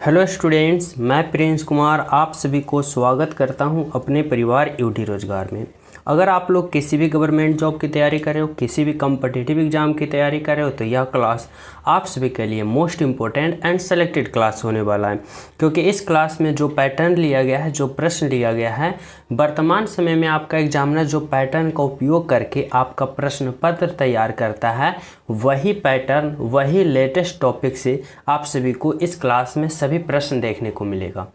Hello students, मैं Prince Kumar आप सभी को स्वागत करता हूं अपने परिवार यूटी रोजगार में। अगर आप लोग किसी भी गवर्नमेंट जॉब की तैयारी कर रहे हो, किसी भी कॉम्पिटिटिव एग्जाम की तैयारी कर रहे हो, तो यह क्लास आप सभी के लिए most important and selected class होने वाला है। क्योंकि इस क्लास में जो पैटर्न लिया गया है, जो प्रश्न लिया गया है, वर्तमान समय में आपका एग्जामिनर जो पैटर्न का उपयोग करके आपका प्रश्न पत्र तैयार करता है, वही पैटर्न, वही लेटेस्ट टॉपिक से आप सभी को इस क्लास में सभी प्रश्न देखने को मिलेगा।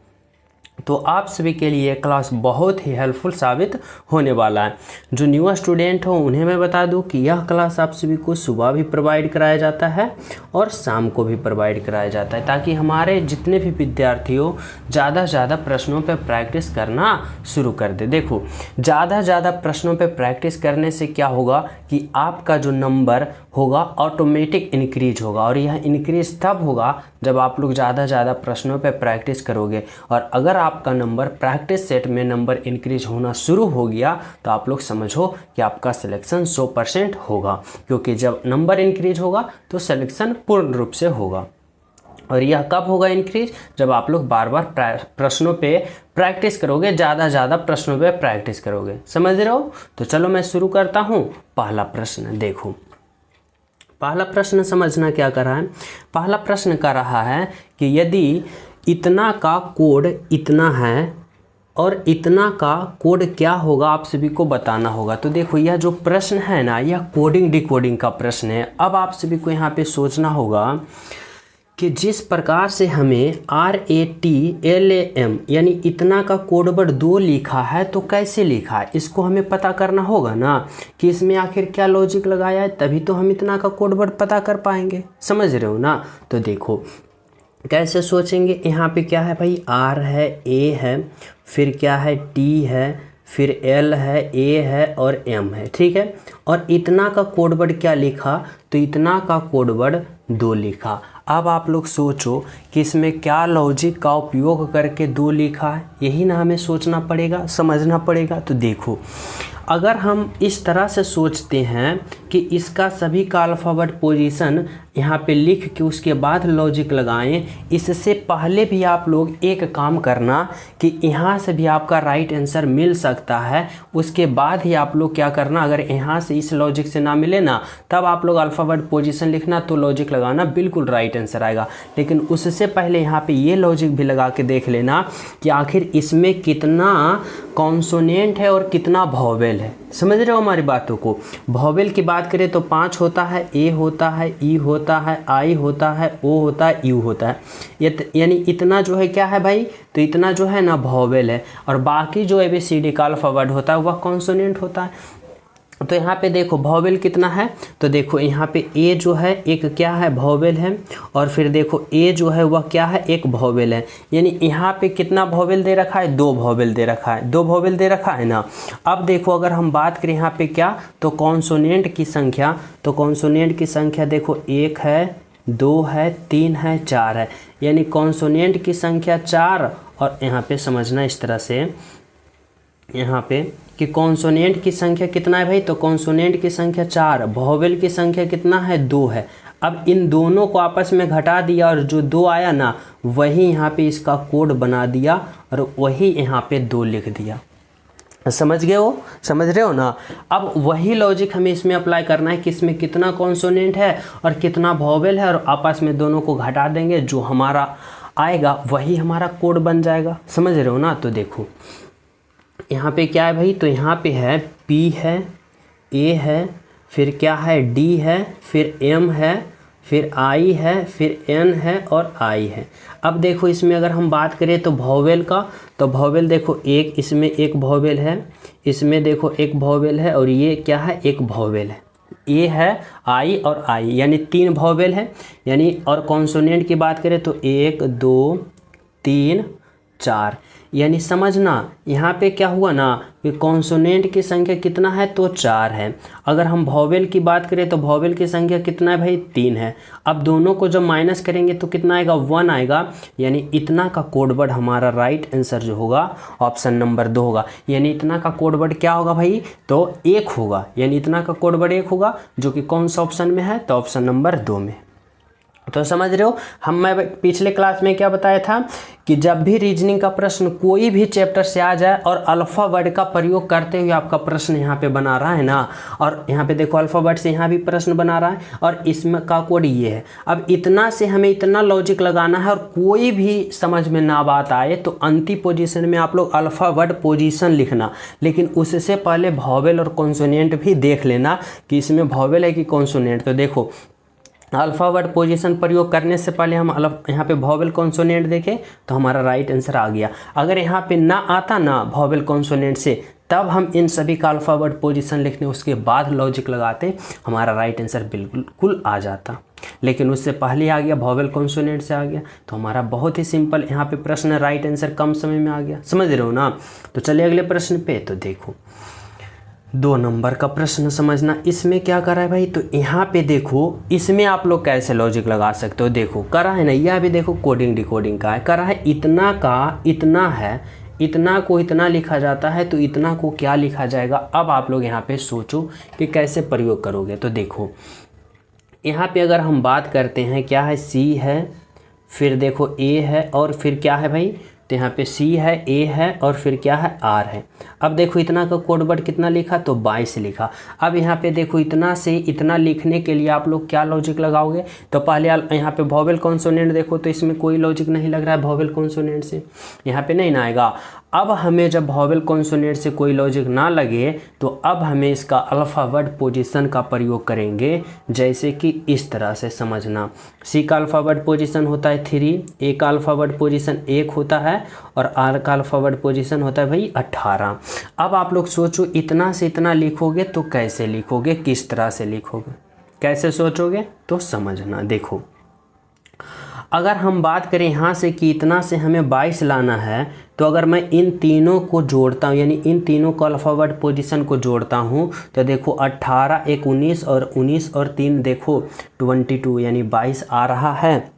तो आप सभी के लिए क्लास बहुत ही हेल्पफुल साबित होने वाला है। जो न्यू स्टूडेंट हो उन्हें मैं बता दूं कि यह क्लास आप सभी को सुबह भी प्रोवाइड कराया जाता है और शाम को भी प्रोवाइड कराया जाता है, ताकि हमारे जितने भी विद्यार्थी हो ज़्यादा से ज़्यादा प्रश्नों पे प्रैक्टिस करना शुरू कर दे। देखो, ज़्यादा से ज़्यादा प्रश्नों पे प्रैक्टिस करने से क्या होगा कि आपका जो नंबर होगा ऑटोमेटिक इंक्रीज होगा, और यह इंक्रीज तब होगा जब आप लोग ज़्यादा से ज़्यादा प्रश्नों पे प्रैक्टिस करोगे। और अगर आपका नंबर प्रैक्टिस सेट में नंबर इंक्रीज होना शुरू हो गया तो आप लोग समझो कि आपका सिलेक्शन 100% होगा, क्योंकि जब नंबर इंक्रीज होगा तो सिलेक्शन पूर्ण रूप से होगा। और यह कब होगा इंक्रीज? जब आप लोग बार बार प्रश्नों पे प्रैक्टिस करोगे, ज़्यादा ज़्यादा प्रश्नों पे प्रैक्टिस करोगे। समझ रहे हो? तो चलो मैं शुरू करता हूँ। पहला प्रश्न देखो, पहला प्रश्न समझना क्या कर रहा है। पहला प्रश्न कर रहा है कि यदि इतना का कोड इतना है और इतना का कोड क्या होगा, आप सभी को बताना होगा। तो देखो, यह जो प्रश्न है ना, यह कोडिंग डिकोडिंग का प्रश्न है। अब आप सभी को यहाँ पे सोचना होगा कि जिस प्रकार से हमें RATLAM यानी इतना का कोड वर्ड 2 लिखा है, तो कैसे लिखा है इसको हमें पता करना होगा ना, कि इसमें आखिर क्या लॉजिक लगाया है, तभी तो हम इतना का कोड वर्ड पता कर पाएंगे। समझ रहे हो ना? तो देखो कैसे सोचेंगे। यहाँ पे क्या है भाई, R है, A है, फिर क्या है, T है, फिर L है, A है और M है। ठीक है, और इतना का कोड वर्ड क्या लिखा, तो इतना का कोड वर्ड 2 लिखा। अब आप लोग सोचो कि इसमें क्या लॉजिक का उपयोग करके 2 लिखा है, यही ना हमें सोचना पड़ेगा, समझना पड़ेगा। तो देखो, अगर हम इस तरह से सोचते हैं कि इसका सभी का अल्फ़ाबेट पोजीशन यहाँ पे लिख के उसके बाद लॉजिक लगाएं, इससे पहले भी आप लोग एक काम करना कि यहाँ से भी आपका राइट आंसर मिल सकता है। उसके बाद ही आप लोग क्या करना, अगर यहाँ से इस लॉजिक से ना मिले ना, तब आप लोग अल्फ़ाबेट पोजीशन लिखना, तो लॉजिक लगाना, बिल्कुल राइट आंसर आएगा। लेकिन उससे पहले यहाँ पे ये लॉजिक भी लगा के देख लेना कि आखिर इसमें कितना कॉन्सोनेंट है और कितना वोवेल है। समझ रहे हो हमारी बातों को? वोवेल की बात करें तो 5 होता है, ए होता है, ई होता है, आई होता है, ओ होता है, यू होता है। यानी इतना जो है क्या है भाई, तो इतना जो है ना वोवेल है, और बाकी जो ABCD का अल्फ़ाबेट होता है वह कॉन्सोनेंट होता है। तो यहाँ पे देखो वोवेल कितना है, तो देखो यहाँ पे ए जो है एक क्या है, वोवेल है, और फिर देखो ए जो है वह क्या है, एक वोवेल है। यानी यहाँ पे कितना वोवेल दे रखा है, 2 वोवेल दे रखा है, 2 वोवेल दे रखा है ना। अब देखो, अगर हम बात करें यहाँ पे क्या, तो कॉन्सोनेंट की संख्या, तो कॉन्सोनेंट की संख्या देखो 1 है, 2 है, 3 है, 4 है। यानी कॉन्सोनेंट की संख्या 4, और यहाँ पे समझना इस तरह से, यहाँ पे कि कॉन्सोनेंट की संख्या कितना है भाई, तो कॉन्सोनेंट की संख्या 4, वोवेल की संख्या कितना है, 2 है। अब इन दोनों को आपस में घटा दिया और जो 2 आया ना, वही यहाँ पे इसका कोड बना दिया और वही यहाँ पे 2 लिख दिया। समझ गए हो? समझ रहे हो ना? अब वही लॉजिक हमें इसमें अप्लाई करना है कि इसमें कितना कॉन्सोनेंट है और कितना वोवेल है, और आपस में दोनों को घटा देंगे, जो हमारा आएगा वही हमारा कोड बन जाएगा। समझ रहे हो ना? तो देखो यहाँ पे क्या है भाई, तो यहाँ पे है P है, A है, फिर क्या है, D है, फिर M है, फिर I है, फिर N है और I है। अब देखो इसमें अगर हम बात करें तो वोवेल का, तो वोवेल देखो एक, इसमें एक वोवेल है, इसमें देखो एक वोवेल है, और ये क्या है, एक वोवेल है। A है, I और I, यानी 3 वोवेल है। यानी और कॉन्सोनेंट की बात करें तो 1 2 3 4। यानी समझना यहाँ पे क्या हुआ ना, कि कॉन्सोनेंट की संख्या कितना है, तो 4 है। अगर हम वोवेल की बात करें तो वोवेल की संख्या कितना है भाई, 3 है। अब दोनों को जब माइनस करेंगे तो कितना आएगा, 1 आएगा। यानी इतना का कोड वर्ड हमारा राइट आंसर जो होगा ऑप्शन नंबर 2 होगा। यानी इतना का कोड वर्ड क्या होगा भाई, तो 1 होगा। यानी इतना का कोड वर्ड 1 होगा, जो कि कौन सा ऑप्शन में है, तो ऑप्शन नंबर 2 में। तो समझ रहे हो, मैं पिछले क्लास में क्या बताया था कि जब भी रीजनिंग का प्रश्न कोई भी चैप्टर से आ जाए और अल्फ़ा वर्ड का प्रयोग करते हुए आपका प्रश्न यहाँ पे बना रहा है ना, और यहाँ पे देखो अल्फ़ा वर्ड से यहाँ भी प्रश्न बना रहा है और इसमें का कोड ये है। अब इतना से हमें इतना लॉजिक लगाना है और कोई भी समझ में ना बात आए तो अंतिम पोजीशन में आप लोग अल्फ़ा वर्ड पोजीशन लिखना, लेकिन उससे पहले वॉवेल और कॉन्सोनेंट भी देख लेना कि इसमें वॉवेल है कि कॉन्सोनेंट। तो देखो अल्फ़ा वर्ड पोजीशन प्रयोग करने से पहले हम यहाँ पे वॉवेल कॉन्सोनेंट देखें तो हमारा राइट आंसर आ गया। अगर यहाँ पे ना आता ना वॉवेल कॉन्सोनेंट से, तब हम इन सभी का अल्फ़ा वर्ड पोजीशन लिखने उसके बाद लॉजिक लगाते, हमारा राइट आंसर बिल्कुल आ जाता। लेकिन उससे पहले आ गया, वॉवेल कॉन्सोनेंट से आ गया, तो हमारा बहुत ही सिंपल यहाँ पे प्रश्न राइट आंसर कम समय में आ गया। समझ रहे हो ना। तो चलिए अगले प्रश्न पे। तो देखो 2 नंबर का प्रश्न समझना, इसमें क्या करा है भाई। तो यहाँ पे देखो इसमें आप लोग कैसे लॉजिक लगा सकते हो। देखो करा है ना, यह भी देखो कोडिंग डिकोडिंग का है। करा है इतना का इतना है, इतना को इतना लिखा जाता है, तो इतना को क्या लिखा जाएगा। अब आप लोग यहाँ पे सोचो कि कैसे प्रयोग करोगे। तो देखो यहाँ पे अगर हम बात करते हैं, क्या है सी है, फिर देखो ए है और फिर क्या है भाई, तो यहाँ पे सी है, ए है और फिर क्या है आर है। अब देखो इतना का कोड वर्ड कितना लिखा, तो 22 लिखा। अब यहाँ पे देखो इतना से इतना लिखने के लिए आप लोग क्या लॉजिक लगाओगे। तो पहले यहाँ पे वॉवेल कॉन्सोनेंट देखो, तो इसमें कोई लॉजिक नहीं लग रहा है वॉवेल कॉन्सोनेंट से, यहाँ पे नहीं ना आएगा। अब हमें जब वॉवेल कॉन्सोनेंट से कोई लॉजिक ना लगे तो अब हमें इसका अल्फ़ा वर्ड पोजीशन का प्रयोग करेंगे, जैसे कि इस तरह से समझना। सी का अल्फ़ा वर्ड पोजीशन होता है 3, ए का अल्फ़ा वर्ड पोजीशन 1 होता है और आर का अल्फ़ा वर्ड पोजीशन होता है भाई 18। अब आप लोग सोचो इतना से इतना लिखोगे तो कैसे लिखोगे, किस तरह से लिखोगे, कैसे सोचोगे तो समझना। देखो अगर हम बात करें यहाँ से कि इतना से हमें 22 लाना है, तो अगर मैं इन तीनों को जोड़ता हूँ, यानी इन तीनों को अल्फ़ा वर्ड पोजीशन को जोड़ता हूँ, तो देखो 18 1 19 और 19 और 3 देखो 22, यानी 22 आ रहा है,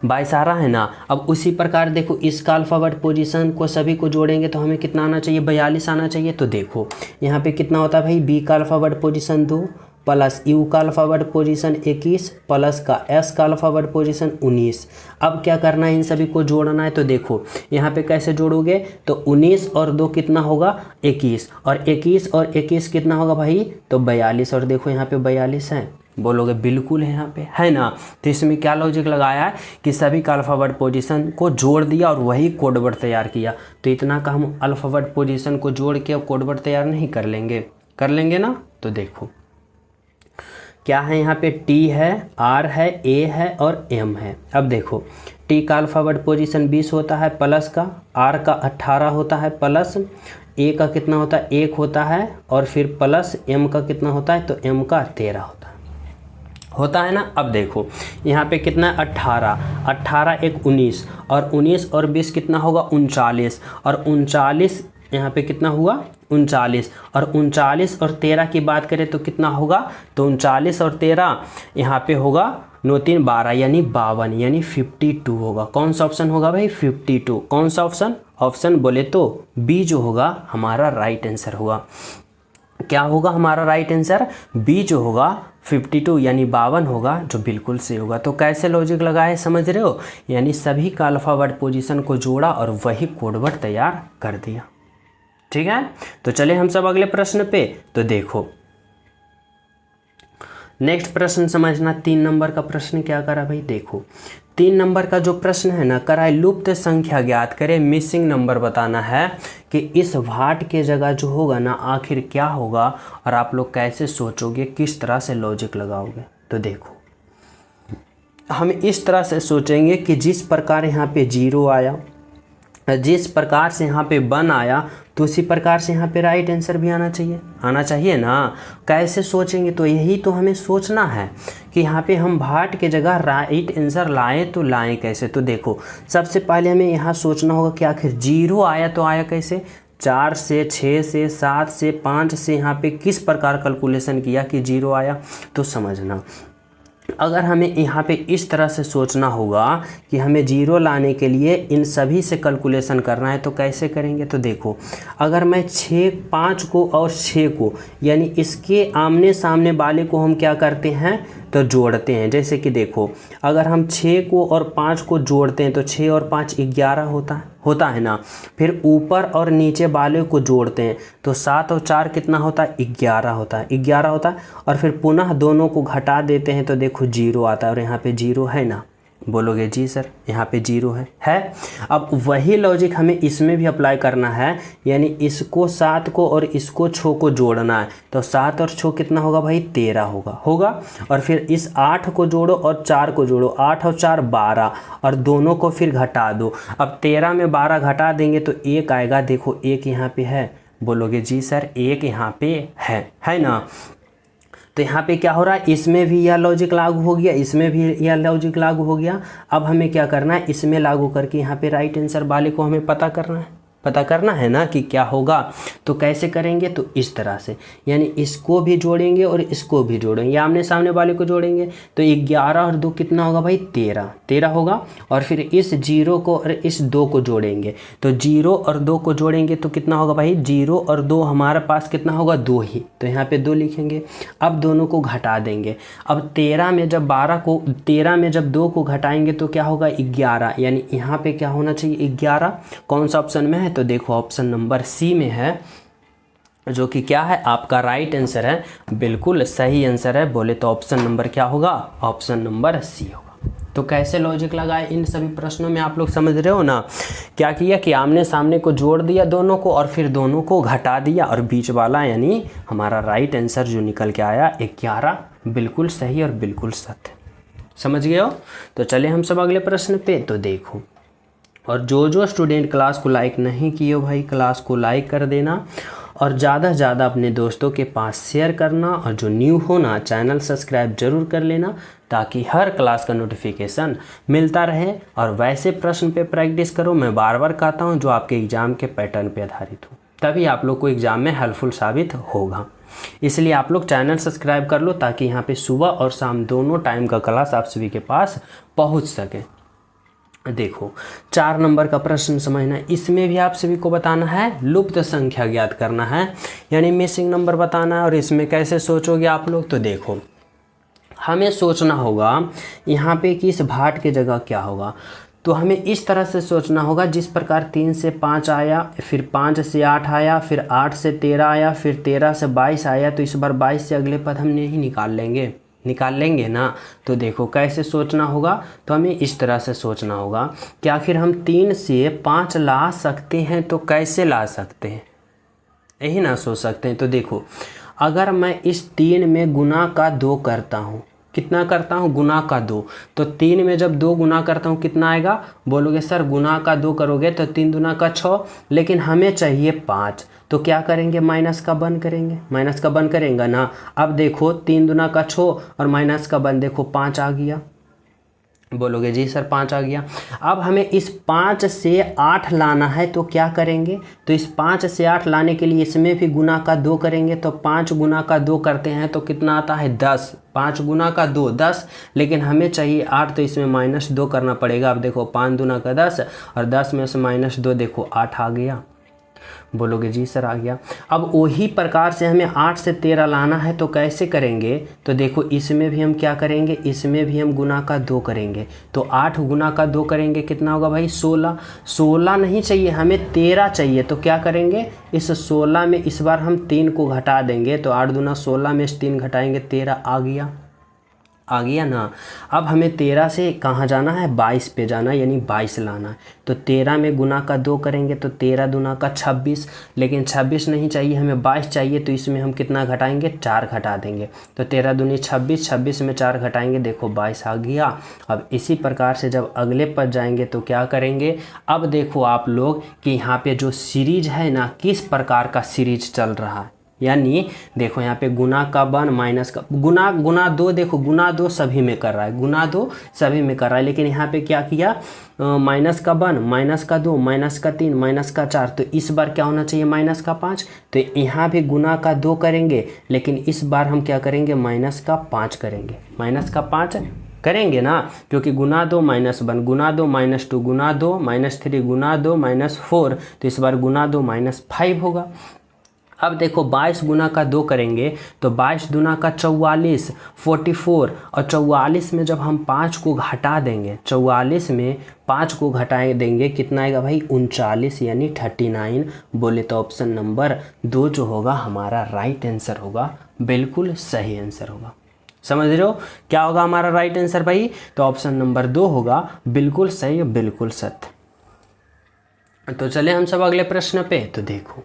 22 आ रहा है ना। अब उसी प्रकार देखो इसका अल्फ़ा वर्ड पोजीशन को सभी को जोड़ेंगे तो हमें कितना आना चाहिए, 42 आना चाहिए। तो देखो यहाँ पे कितना होता है भाई, बी का alpha word position 2 plus you का अल्फ़ा वर्ड पोजीशन 21 प्लस का एस का अल्फ़ा वर्ड पोजीशन 19। अब क्या करना है, इन सभी को जोड़ना है। तो देखो यहाँ पे कैसे जोड़ोगे, तो 19 और 2 कितना होगा 21, और 21 और 21 कितना होगा भाई, तो 42। और देखो यहाँ पे 42 है, बोलोगे बिल्कुल है यहाँ पे, है ना। तो इसमें क्या लॉजिक लगाया है कि सभी का अल्फ़ा वर्ड पोजीशन को जोड़ दिया और वही कोड वर्ड तैयार किया। तो इतना का हम अल्फ़ा वर्ड पोजीशन को जोड़ के अब कोड वर्ड तैयार नहीं कर लेंगे ना। तो देखो क्या है, यहाँ पे टी है, आर है, ए है और एम है। अब देखो टी का अल्फ़ा वर्ड पोजीशन 20 होता है प्लस का, आर का 18 होता है प्लस, ए का कितना होता है 1 होता है और फिर प्लस एम का कितना होता है, तो एम का 13 होता है ना। अब देखो यहाँ पे कितना है 18 1 19 और 19 और 20 कितना होगा 39, और 39 यहाँ पे कितना हुआ 39, और 39 और 13 की बात करें तो कितना होगा, तो 39 और 13 यहाँ पे होगा 9 3 12 यानी 52, यानी 52 होगा। कौन सा ऑप्शन होगा भाई 52। कौन सा ऑप्शन बोले तो बी जो होगा हमारा राइट आंसर होगा। क्या होगा हमारा राइट आंसर, बी जो होगा 52 यानी 52 होगा, जो बिल्कुल सही होगा। तो कैसे लॉजिक लगाए समझ रहे हो, यानी सभी का अल्फ़ा वर्ड पोजीशन को जोड़ा और वही कोड वर्ड तैयार कर दिया। ठीक है, तो चले हम सब अगले प्रश्न पे। तो देखो नेक्स्ट प्रश्न समझना, 3 नंबर का प्रश्न क्या करा भाई। देखो 3 नंबर का जो प्रश्न है ना, कराए लुप्त संख्या ज्ञात करें, मिसिंग नंबर बताना है कि इस वाट के जगह जो होगा ना आखिर क्या होगा, और आप लोग कैसे सोचोगे, किस तरह से लॉजिक लगाओगे। तो देखो हम इस तरह से सोचेंगे कि जिस प्रकार यहाँ पे 0 आया, जिस प्रकार से यहाँ पे 1 आया, तो उसी प्रकार से यहाँ पे राइट आंसर भी आना चाहिए ना। कैसे सोचेंगे, तो यही तो हमें सोचना है कि यहाँ पे हम भाट के जगह राइट आंसर लाएं, तो लाएं कैसे। तो देखो सबसे पहले हमें यहाँ सोचना होगा कि आखिर 0 आया तो आया कैसे, 4 से 6 से 7 से 5 से यहाँ पे किस प्रकार कैलकुलेशन किया कि 0 आया। तो समझना अगर हमें यहाँ पे इस तरह से सोचना होगा कि हमें जीरो लाने के लिए इन सभी से कैलकुलेशन करना है, तो कैसे करेंगे? तो देखो, अगर मैं 5 को और 6 को यानी इसके आमने सामने वाले को हम क्या करते हैं तो जोड़ते हैं। जैसे कि देखो, अगर हम 6 को और 5 को जोड़ते हैं तो 6 और 5 11 होता है ना। फिर ऊपर और नीचे वाले को जोड़ते हैं तो 7 और 4 कितना होता है? 11 होता है। और फिर पुनः दोनों को घटा देते हैं तो देखो 0 आता है, और यहाँ पे 0 है ना। बोलोगे जी सर यहाँ पे 0 है। अब वही लॉजिक हमें इसमें भी अप्लाई करना है, यानी इसको 7 को और इसको 6 को जोड़ना है। तो 7 और 6 कितना होगा भाई? 13 होगा। और फिर इस 8 को जोड़ो और 4 को जोड़ो, 8 और 4 12, और दोनों को फिर घटा दो। अब 13 में 12 घटा देंगे तो 1 आएगा। देखो 1 यहाँ पे है। बोलोगे जी सर 1 यहाँ पे है ना। तो यहाँ पे क्या हो रहा है, इसमें भी यह लॉजिक लागू हो गया, इसमें भी यह लॉजिक लागू हो गया। अब हमें क्या करना है, इसमें लागू करके यहाँ पे राइट आंसर वाले को हमें पता करना है ना कि क्या होगा। तो कैसे करेंगे? तो इस तरह से, यानी इसको भी जोड़ेंगे और इसको भी जोड़ेंगे, आमने सामने वाले को जोड़ेंगे तो 11 और 2 कितना होगा भाई? 13 होगा। और फिर इस 0 को और इस 2 को जोड़ेंगे तो 0 और 2 को जोड़ेंगे तो कितना होगा भाई? 0 और 2 हमारे पास कितना होगा? 2 ही, तो यहाँ पे 2 लिखेंगे। अब दोनों को घटा देंगे। अब 13 में जब 2 को घटाएंगे तो क्या होगा? 11, यानी यहाँ पे क्या होना चाहिए? 11। कौन सा ऑप्शन में है? तो देखो ऑप्शन नंबर सी में है, जो कि क्या है आपका राइट आंसर है, बिल्कुल सही आंसर है। बोले तो ऑप्शन नंबर क्या होगा? ऑप्शन नंबर सी होगा। तो कैसे लॉजिक लगाए इन सभी प्रश्नों में, आप लोग समझ रहे हो ना। क्या किया कि आमने सामने को जोड़ दिया दोनों को, और फिर दोनों को घटा दिया, और बीच वाला यानी हमारा राइट आंसर जो निकल के आया 11, बिल्कुल सही और बिल्कुल सत्य। समझ गए हो? तो चले हम सब अगले प्रश्न पे। तो देखो, और जो स्टूडेंट क्लास को लाइक नहीं किए हो भाई, क्लास को लाइक कर देना, और ज़्यादा से ज़्यादा अपने दोस्तों के पास शेयर करना, और जो न्यू हो ना चैनल सब्सक्राइब जरूर कर लेना, ताकि हर क्लास का नोटिफिकेशन मिलता रहे। और वैसे प्रश्न पे प्रैक्टिस करो, मैं बार बार कहता हूँ, जो आपके एग्ज़ाम के पैटर्न पे आधारित हो, तभी आप लोग को एग्ज़ाम में हेल्पफुल साबित होगा। इसलिए आप लोग चैनल सब्सक्राइब कर लो, ताकि यहाँ पे सुबह और शाम दोनों टाइम का क्लास आप सभी के पास पहुँच सके। देखो 4 नंबर का प्रश्न समझना, इसमें भी आप सभी को बताना है लुप्त संख्या ज्ञात करना है, यानी मिसिंग नंबर बताना है। और इसमें कैसे सोचोगे आप लोग? तो देखो, हमें सोचना होगा यहाँ पे कि इस भाट की जगह क्या होगा। तो हमें इस तरह से सोचना होगा, जिस प्रकार 3 से 5 आया, फिर 5 से 8 आया, फिर 8 से 13 आया, फिर 13 से 22 आया, तो इस बार 22 से अगले पद हम नहीं निकाल लेंगे ना। तो देखो कैसे सोचना होगा, तो हमें इस तरह से सोचना होगा कि आखिर हम 3 से 5 ला सकते हैं, तो कैसे ला सकते हैं, यही ना सोच सकते हैं। तो देखो, अगर मैं इस 3 में गुना का 2 करता हूँ, कितना करता हूँ? गुना का 2। तो 3 में जब 2 गुना करता हूँ कितना आएगा? बोलोगे सर गुना का 2 करोगे तो 3 दूना का 6, लेकिन हमें चाहिए 5। तो क्या करेंगे? माइनस का 1 करेंगे ना। अब देखो 3 दूना का 6 और माइनस का 1, देखो 5 आ गया। बोलोगे जी सर 5 आ गया। अब हमें इस 5 से 8 लाना है, तो क्या करेंगे? तो इस 5 से 8 लाने के लिए इसमें भी गुना का 2 करेंगे। तो 5 गुना का 2 करते हैं तो कितना आता है? 10। 5 गुना का 2 10, लेकिन हमें चाहिए 8, तो इसमें -2 करना पड़ेगा। अब देखो 5 दूना का 10, और 10 में से -2, देखो 8 आ गया। बोलोगे जी सर आ गया। अब वही प्रकार से हमें 8 से 13 लाना है, तो कैसे करेंगे? तो देखो इसमें भी हम क्या करेंगे? इसमें भी हम गुना का 2 करेंगे। तो 8 गुना का 2 करेंगे, कितना होगा भाई? 16। 16 नहीं चाहिए हमें, 13 चाहिए। तो क्या करेंगे? इस 16 में इस बार हम 3 को घटा देंगे। तो 8 दूना 16 में से 3 घटाएंगे, 13 आ गया ना। अब हमें 13 से कहाँ जाना है? 22 पे जाना है, यानी 22 लाना है। तो 13 में गुना का 2 करेंगे, तो 13 दूना का 26, लेकिन 26 नहीं चाहिए हमें, 22 चाहिए। तो इसमें हम कितना घटाएंगे? 4 घटा देंगे। तो 13 दूनी 26, 26 में 4 घटाएंगे, देखो 22 आ गया। अब इसी प्रकार से जब अगले पद जाएंगे तो क्या करेंगे? अब देखो आप लोग कि यहाँ पे जो सीरीज है ना, किस प्रकार का सीरीज चल रहा है, यानी देखो यहाँ पे गुना का 1 माइनस का गुना 2, देखो गुना 2 सभी में कर रहा है, गुना 2 सभी में कर रहा है, लेकिन यहाँ पे क्या किया, माइनस का 1 माइनस का 2 माइनस का 3 माइनस का 4, तो इस बार क्या होना चाहिए माइनस का 5। तो यहाँ भी गुना का 2 करेंगे, लेकिन इस बार हम क्या करेंगे माइनस का 5 करेंगे, माइनस का 5 करेंगे ना, क्योंकि गुना 2 माइनस 1 गुना 2 माइनस 2 गुना 2 माइनस 3 गुना 2 माइनस 4, तो इस बार गुना 2 माइनस 5 होगा। अब देखो 22 गुना का 2 करेंगे तो 22 दुना का 44 44, और 44 में जब हम 5 को घटा देंगे, 44 में 5 को घटाए देंगे कितना आएगा भाई 39, यानी 39। बोले तो ऑप्शन नंबर 2 जो होगा हमारा राइट आंसर होगा, बिल्कुल सही आंसर होगा। समझ रहे हो क्या होगा हमारा राइट आंसर भाई, तो ऑप्शन नंबर 2 होगा, बिल्कुल सही, बिल्कुल सत्य। तो चले हम सब अगले प्रश्न पे। तो देखो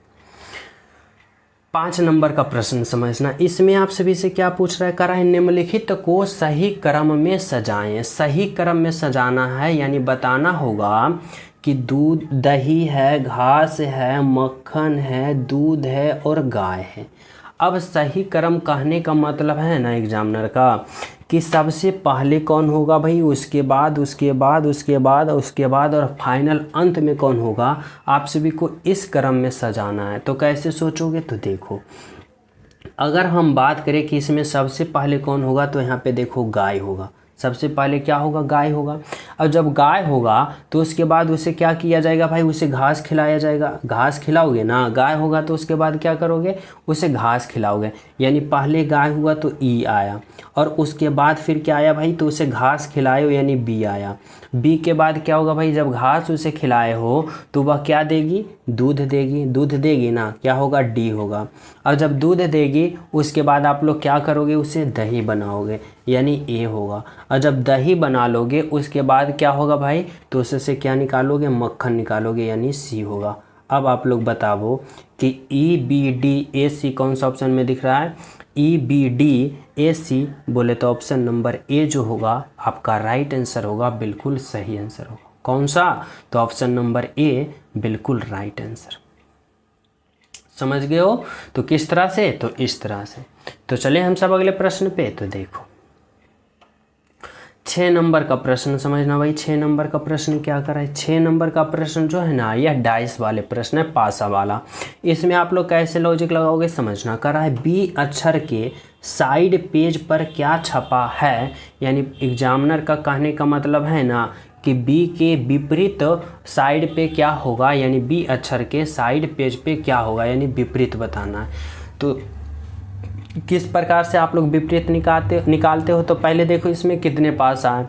5 नंबर का प्रश्न समझना, इसमें आप सभी से क्या पूछ रहा है, करा है निम्नलिखित को सही क्रम में सजाएं। सही क्रम में सजाना है, यानी बताना होगा कि दूध दही है, घास है, मक्खन है, दूध है और गाय है। अब सही क्रम कहने का मतलब है ना एग्जामिनर का कि सबसे पहले कौन होगा भाई, उसके बाद उसके बाद उसके बाद उसके बाद और फाइनल अंत में कौन होगा, आप सभी को इस क्रम में सजाना है। तो कैसे सोचोगे, तो देखो अगर हम बात करें कि इसमें सबसे पहले कौन होगा, तो यहाँ पे देखो गाय होगा, सबसे पहले क्या होगा, गाय होगा। अब जब गाय होगा तो उसके बाद उसे क्या किया जाएगा भाई, उसे घास खिलाया जाएगा, घास खिलाओगे ना, गाय होगा तो उसके बाद क्या करोगे, उसे घास खिलाओगे, यानी पहले गाय हुआ तो ई आया, और उसके बाद फिर क्या आया भाई, तो उसे घास खिलाए यानी बी आया। बी के बाद क्या होगा भाई, जब घास उसे खिलाए हो तो वह क्या देगी, दूध देगी, दूध देगी ना, क्या होगा, डी होगा। और जब दूध देगी उसके बाद आप लोग क्या करोगे, उसे दही बनाओगे, यानी ए होगा। और जब दही बना लोगे उसके बाद क्या होगा भाई, तो उससे क्या निकालोगे, मक्खन निकालोगे, यानी सी होगा। अब आप लोग बताओ कि ई बी डी ए सी कौन सा ऑप्शन में दिख रहा है, ई बी डी ए सी, बोले तो ऑप्शन नंबर ए जो होगा आपका राइट आंसर होगा, बिल्कुल सही आंसर होगा। कौन सा, तो ऑप्शन नंबर ए बिल्कुल राइट आंसर। समझ गए हो, तो किस तरह से, तो इस तरह से। तो चले हम सब अगले प्रश्न पे। तो देखो 6 नंबर का प्रश्न समझना भाई, 6 नंबर का प्रश्न क्या कर रहा है, 6 नंबर का प्रश्न जो है ना, यह डाइस वाले प्रश्न है, पासा वाला। इसमें आप लोग कैसे लॉजिक लगाओगे समझना। कर रहा है बी अक्षर के साइड पेज पर क्या छपा है, यानी एग्जामिनर का कहने का मतलब है ना कि बी के विपरीत साइड पे क्या होगा, यानी बी अक्षर के साइड पेज पे क्या होगा, यानी विपरीत बताना है। तो किस प्रकार से आप लोग विपरीत निकालते हो, तो पहले देखो इसमें कितने पासा है,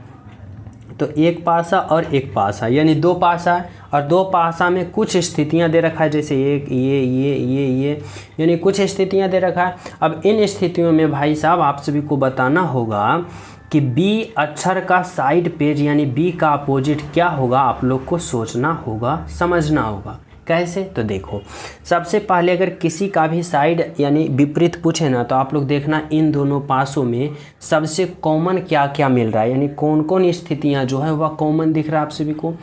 तो एक पासा और एक पासा, यानी 2 पासा है, और 2 पासा में कुछ स्थितियां दे रखा है, जैसे एक ये, यानी कुछ स्थितियां दे रखा है। अब इन स्थितियों में भाई साहब आप सभी को बताना होगा कि बी अक्षर का साइड पेज यानी बी का अपोजिट क्या होगा, आप लोग को सोचना होगा, समझना होगा। कैसे, तो देखो सबसे पहले अगर किसी का भी साइड यानी विपरीत पूछे ना, तो आप लोग देखना इन दोनों पासों में सबसे कॉमन क्या क्या मिल रहा है, यानी कौन कौन स्थितियां जो है वह कॉमन दिख रहा है आप सभी को।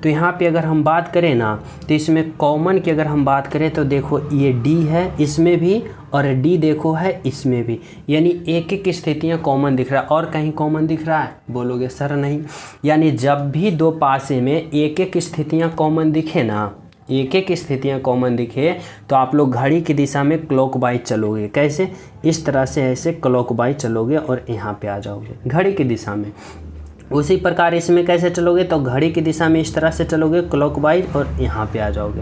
तो यहाँ पे अगर हम बात करें ना, तो इसमें कॉमन की अगर हम बात करें तो देखो ये डी है इसमें भी, और डी देखो है इसमें भी, यानी एक एक स्थितियाँ कॉमन दिख रहा है। और कहीं कॉमन दिख रहा है, बोलोगे सर नहीं। यानी जब भी 2 पासे में एक एक स्थितियाँ कॉमन दिखे ना, एक एक स्थितियाँ कॉमन दिखे, तो आप लोग घड़ी की दिशा में क्लॉकवाइज चलोगे। कैसे, इस तरह से ऐसे क्लॉकवाइज चलोगे और यहाँ पे आ जाओगे घड़ी की दिशा में। उसी प्रकार इसमें कैसे चलोगे, तो घड़ी की दिशा में इस तरह से चलोगे क्लॉकवाइज और यहाँ पे आ जाओगे।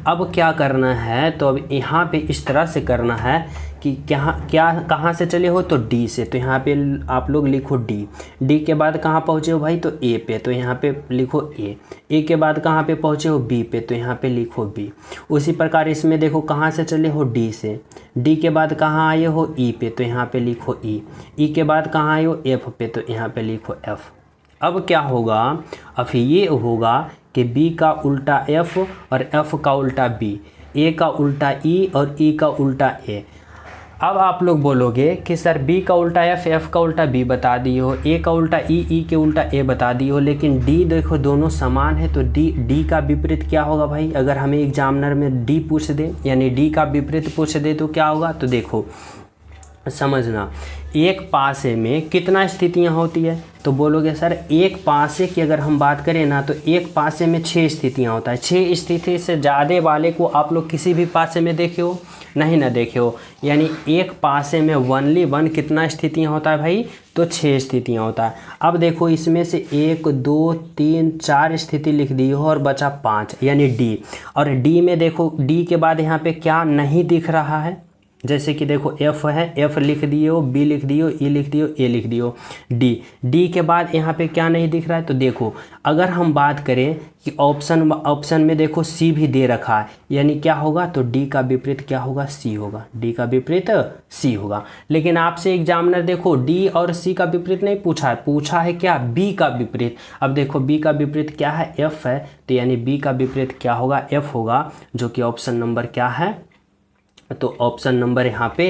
अब क्या करना है, तो अब यहाँ पे इस तरह से करना है कि कहाँ से चले हो, तो डी से, तो यहाँ पे आप लोग लिखो डी के बाद कहाँ पहुँचे हो भाई, तो ए पे, तो यहाँ पे लिखो ए के बाद कहाँ पे पहुँचे हो, बी पे, तो यहाँ पे लिखो बी। उसी प्रकार इसमें देखो कहाँ से चले हो, डी से, डी के बाद कहाँ आए हो, ई पे, तो यहाँ पे लिखो ई के बाद कहाँ आए हो, एफ पे, तो यहाँ पे लिखो एफ। अब क्या होगा, अब ये होगा कि बी का उल्टा एफ और एफ का उल्टा बी, ए का उल्टा ई और ई का उल्टा ए। अब आप लोग बोलोगे कि सर बी का उल्टा एफ, एफ का उल्टा बी बता दिए हो, ए का उल्टा ई, ई के उल्टा ए बता दिए हो, लेकिन डी देखो दोनों समान है, तो डी का विपरीत क्या होगा भाई? अगर हमें एग्जामिनर में डी पूछ दे यानी डी का विपरीत पूछ दे तो क्या होगा? तो देखो समझना, एक पासे में कितना स्थितियां होती है? तो बोलोगे सर एक पासे की अगर हम बात करें ना तो एक पासे में 6 स्थितियां होता है। 6 स्थिति से ज़्यादा वाले को आप लोग किसी भी पासे में देखे हो? नहीं ना देखे हो। यानी एक पासे में ओनली वन कितना स्थितियां होता है भाई? तो 6 स्थितियां होता है। अब देखो इसमें से 1 2 3 4 स्थिति लिख दी हो और बचा 5 यानी डी। और डी में देखो डी के बाद यहाँ पे क्या नहीं दिख रहा है? जैसे कि देखो एफ है, एफ लिख दिए हो, बी लिख दिए हो, ई लिख दिए हो, ए लिख दिए हो, डी के बाद यहाँ पे क्या नहीं दिख रहा है? तो देखो अगर हम बात करें कि ऑप्शन में देखो सी भी दे रखा है, यानी क्या होगा? तो डी का विपरीत क्या होगा? सी होगा। डी का विपरीत सी होगा। लेकिन आपसे एग्जामिनर देखो डी और सी का विपरीत नहीं पूछा है, पूछा है क्या? बी का विपरीत। अब देखो बी का विपरीत क्या है? एफ है, तो यानी बी का विपरीत क्या होगा? एफ होगा, जो कि ऑप्शन नंबर क्या है? तो ऑप्शन नंबर यहाँ पे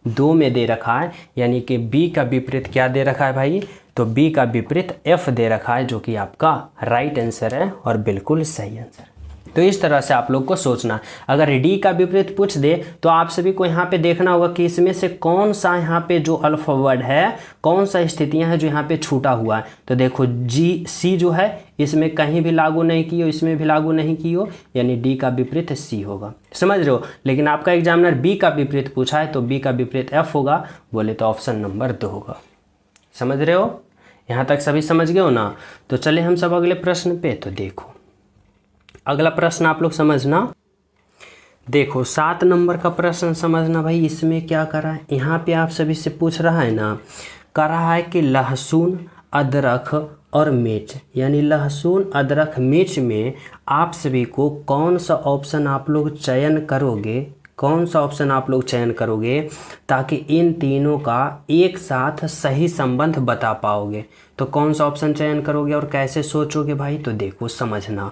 2 में दे रखा है, यानी कि बी का विपरीत क्या दे रखा है भाई? तो बी का विपरीत एफ दे रखा है, जो कि आपका राइट आंसर है और बिल्कुल सही आंसर। तो इस तरह से आप लोग को सोचना। अगर डी का विपरीत पूछ दे तो आप सभी को यहाँ पे देखना होगा कि इसमें से कौन सा यहाँ पे जो अल्फावर्ड है, कौन सा स्थितियाँ हैं जो यहाँ पे छूटा हुआ है। तो देखो जी सी जो है इसमें कहीं भी लागू नहीं की हो, इसमें भी लागू नहीं की हो, यानी डी का विपरीत सी होगा। समझ रहे हो? लेकिन आपका एग्जामिनर बी का विपरीत पूछा है तो बी का विपरीत एफ होगा, बोले तो ऑप्शन नंबर 2 होगा। समझ रहे हो? यहाँ तक सभी समझ गए हो ना? तो चले हम सब अगले प्रश्न पे। तो देखो अगला प्रश्न आप लोग समझना। देखो 7 नंबर का प्रश्न समझना भाई। इसमें क्या करा है? यहाँ पे आप सभी से पूछ रहा है ना, कह रहा है कि लहसुन, अदरक और मिर्च, यानी लहसुन, अदरक, मिर्च में आप सभी को कौन सा ऑप्शन आप लोग चयन करोगे? कौन सा ऑप्शन आप लोग चयन करोगे ताकि इन तीनों का एक साथ सही संबंध बता पाओगे? तो कौन सा ऑप्शन चयन करोगे और कैसे सोचोगे भाई? तो देखो समझना,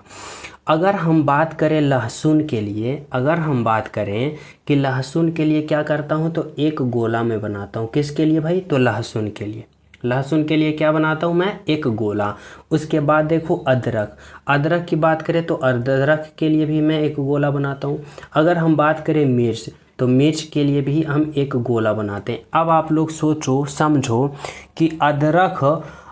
अगर हम बात करें लहसुन के लिए, अगर हम बात करें कि लहसुन के लिए क्या करता हूँ, तो एक गोला में बनाता हूँ। किसके लिए भाई? तो लहसुन के लिए। लहसुन के लिए क्या बनाता हूँ मैं? एक गोला। उसके बाद देखो अदरक, अदरक की बात करें तो अदरक के लिए भी मैं एक गोला बनाता हूँ। अगर हम बात करें मिर्च, तो मिर्च के लिए भी हम एक गोला बनाते हैं। अब आप लोग सोचो समझो कि अदरक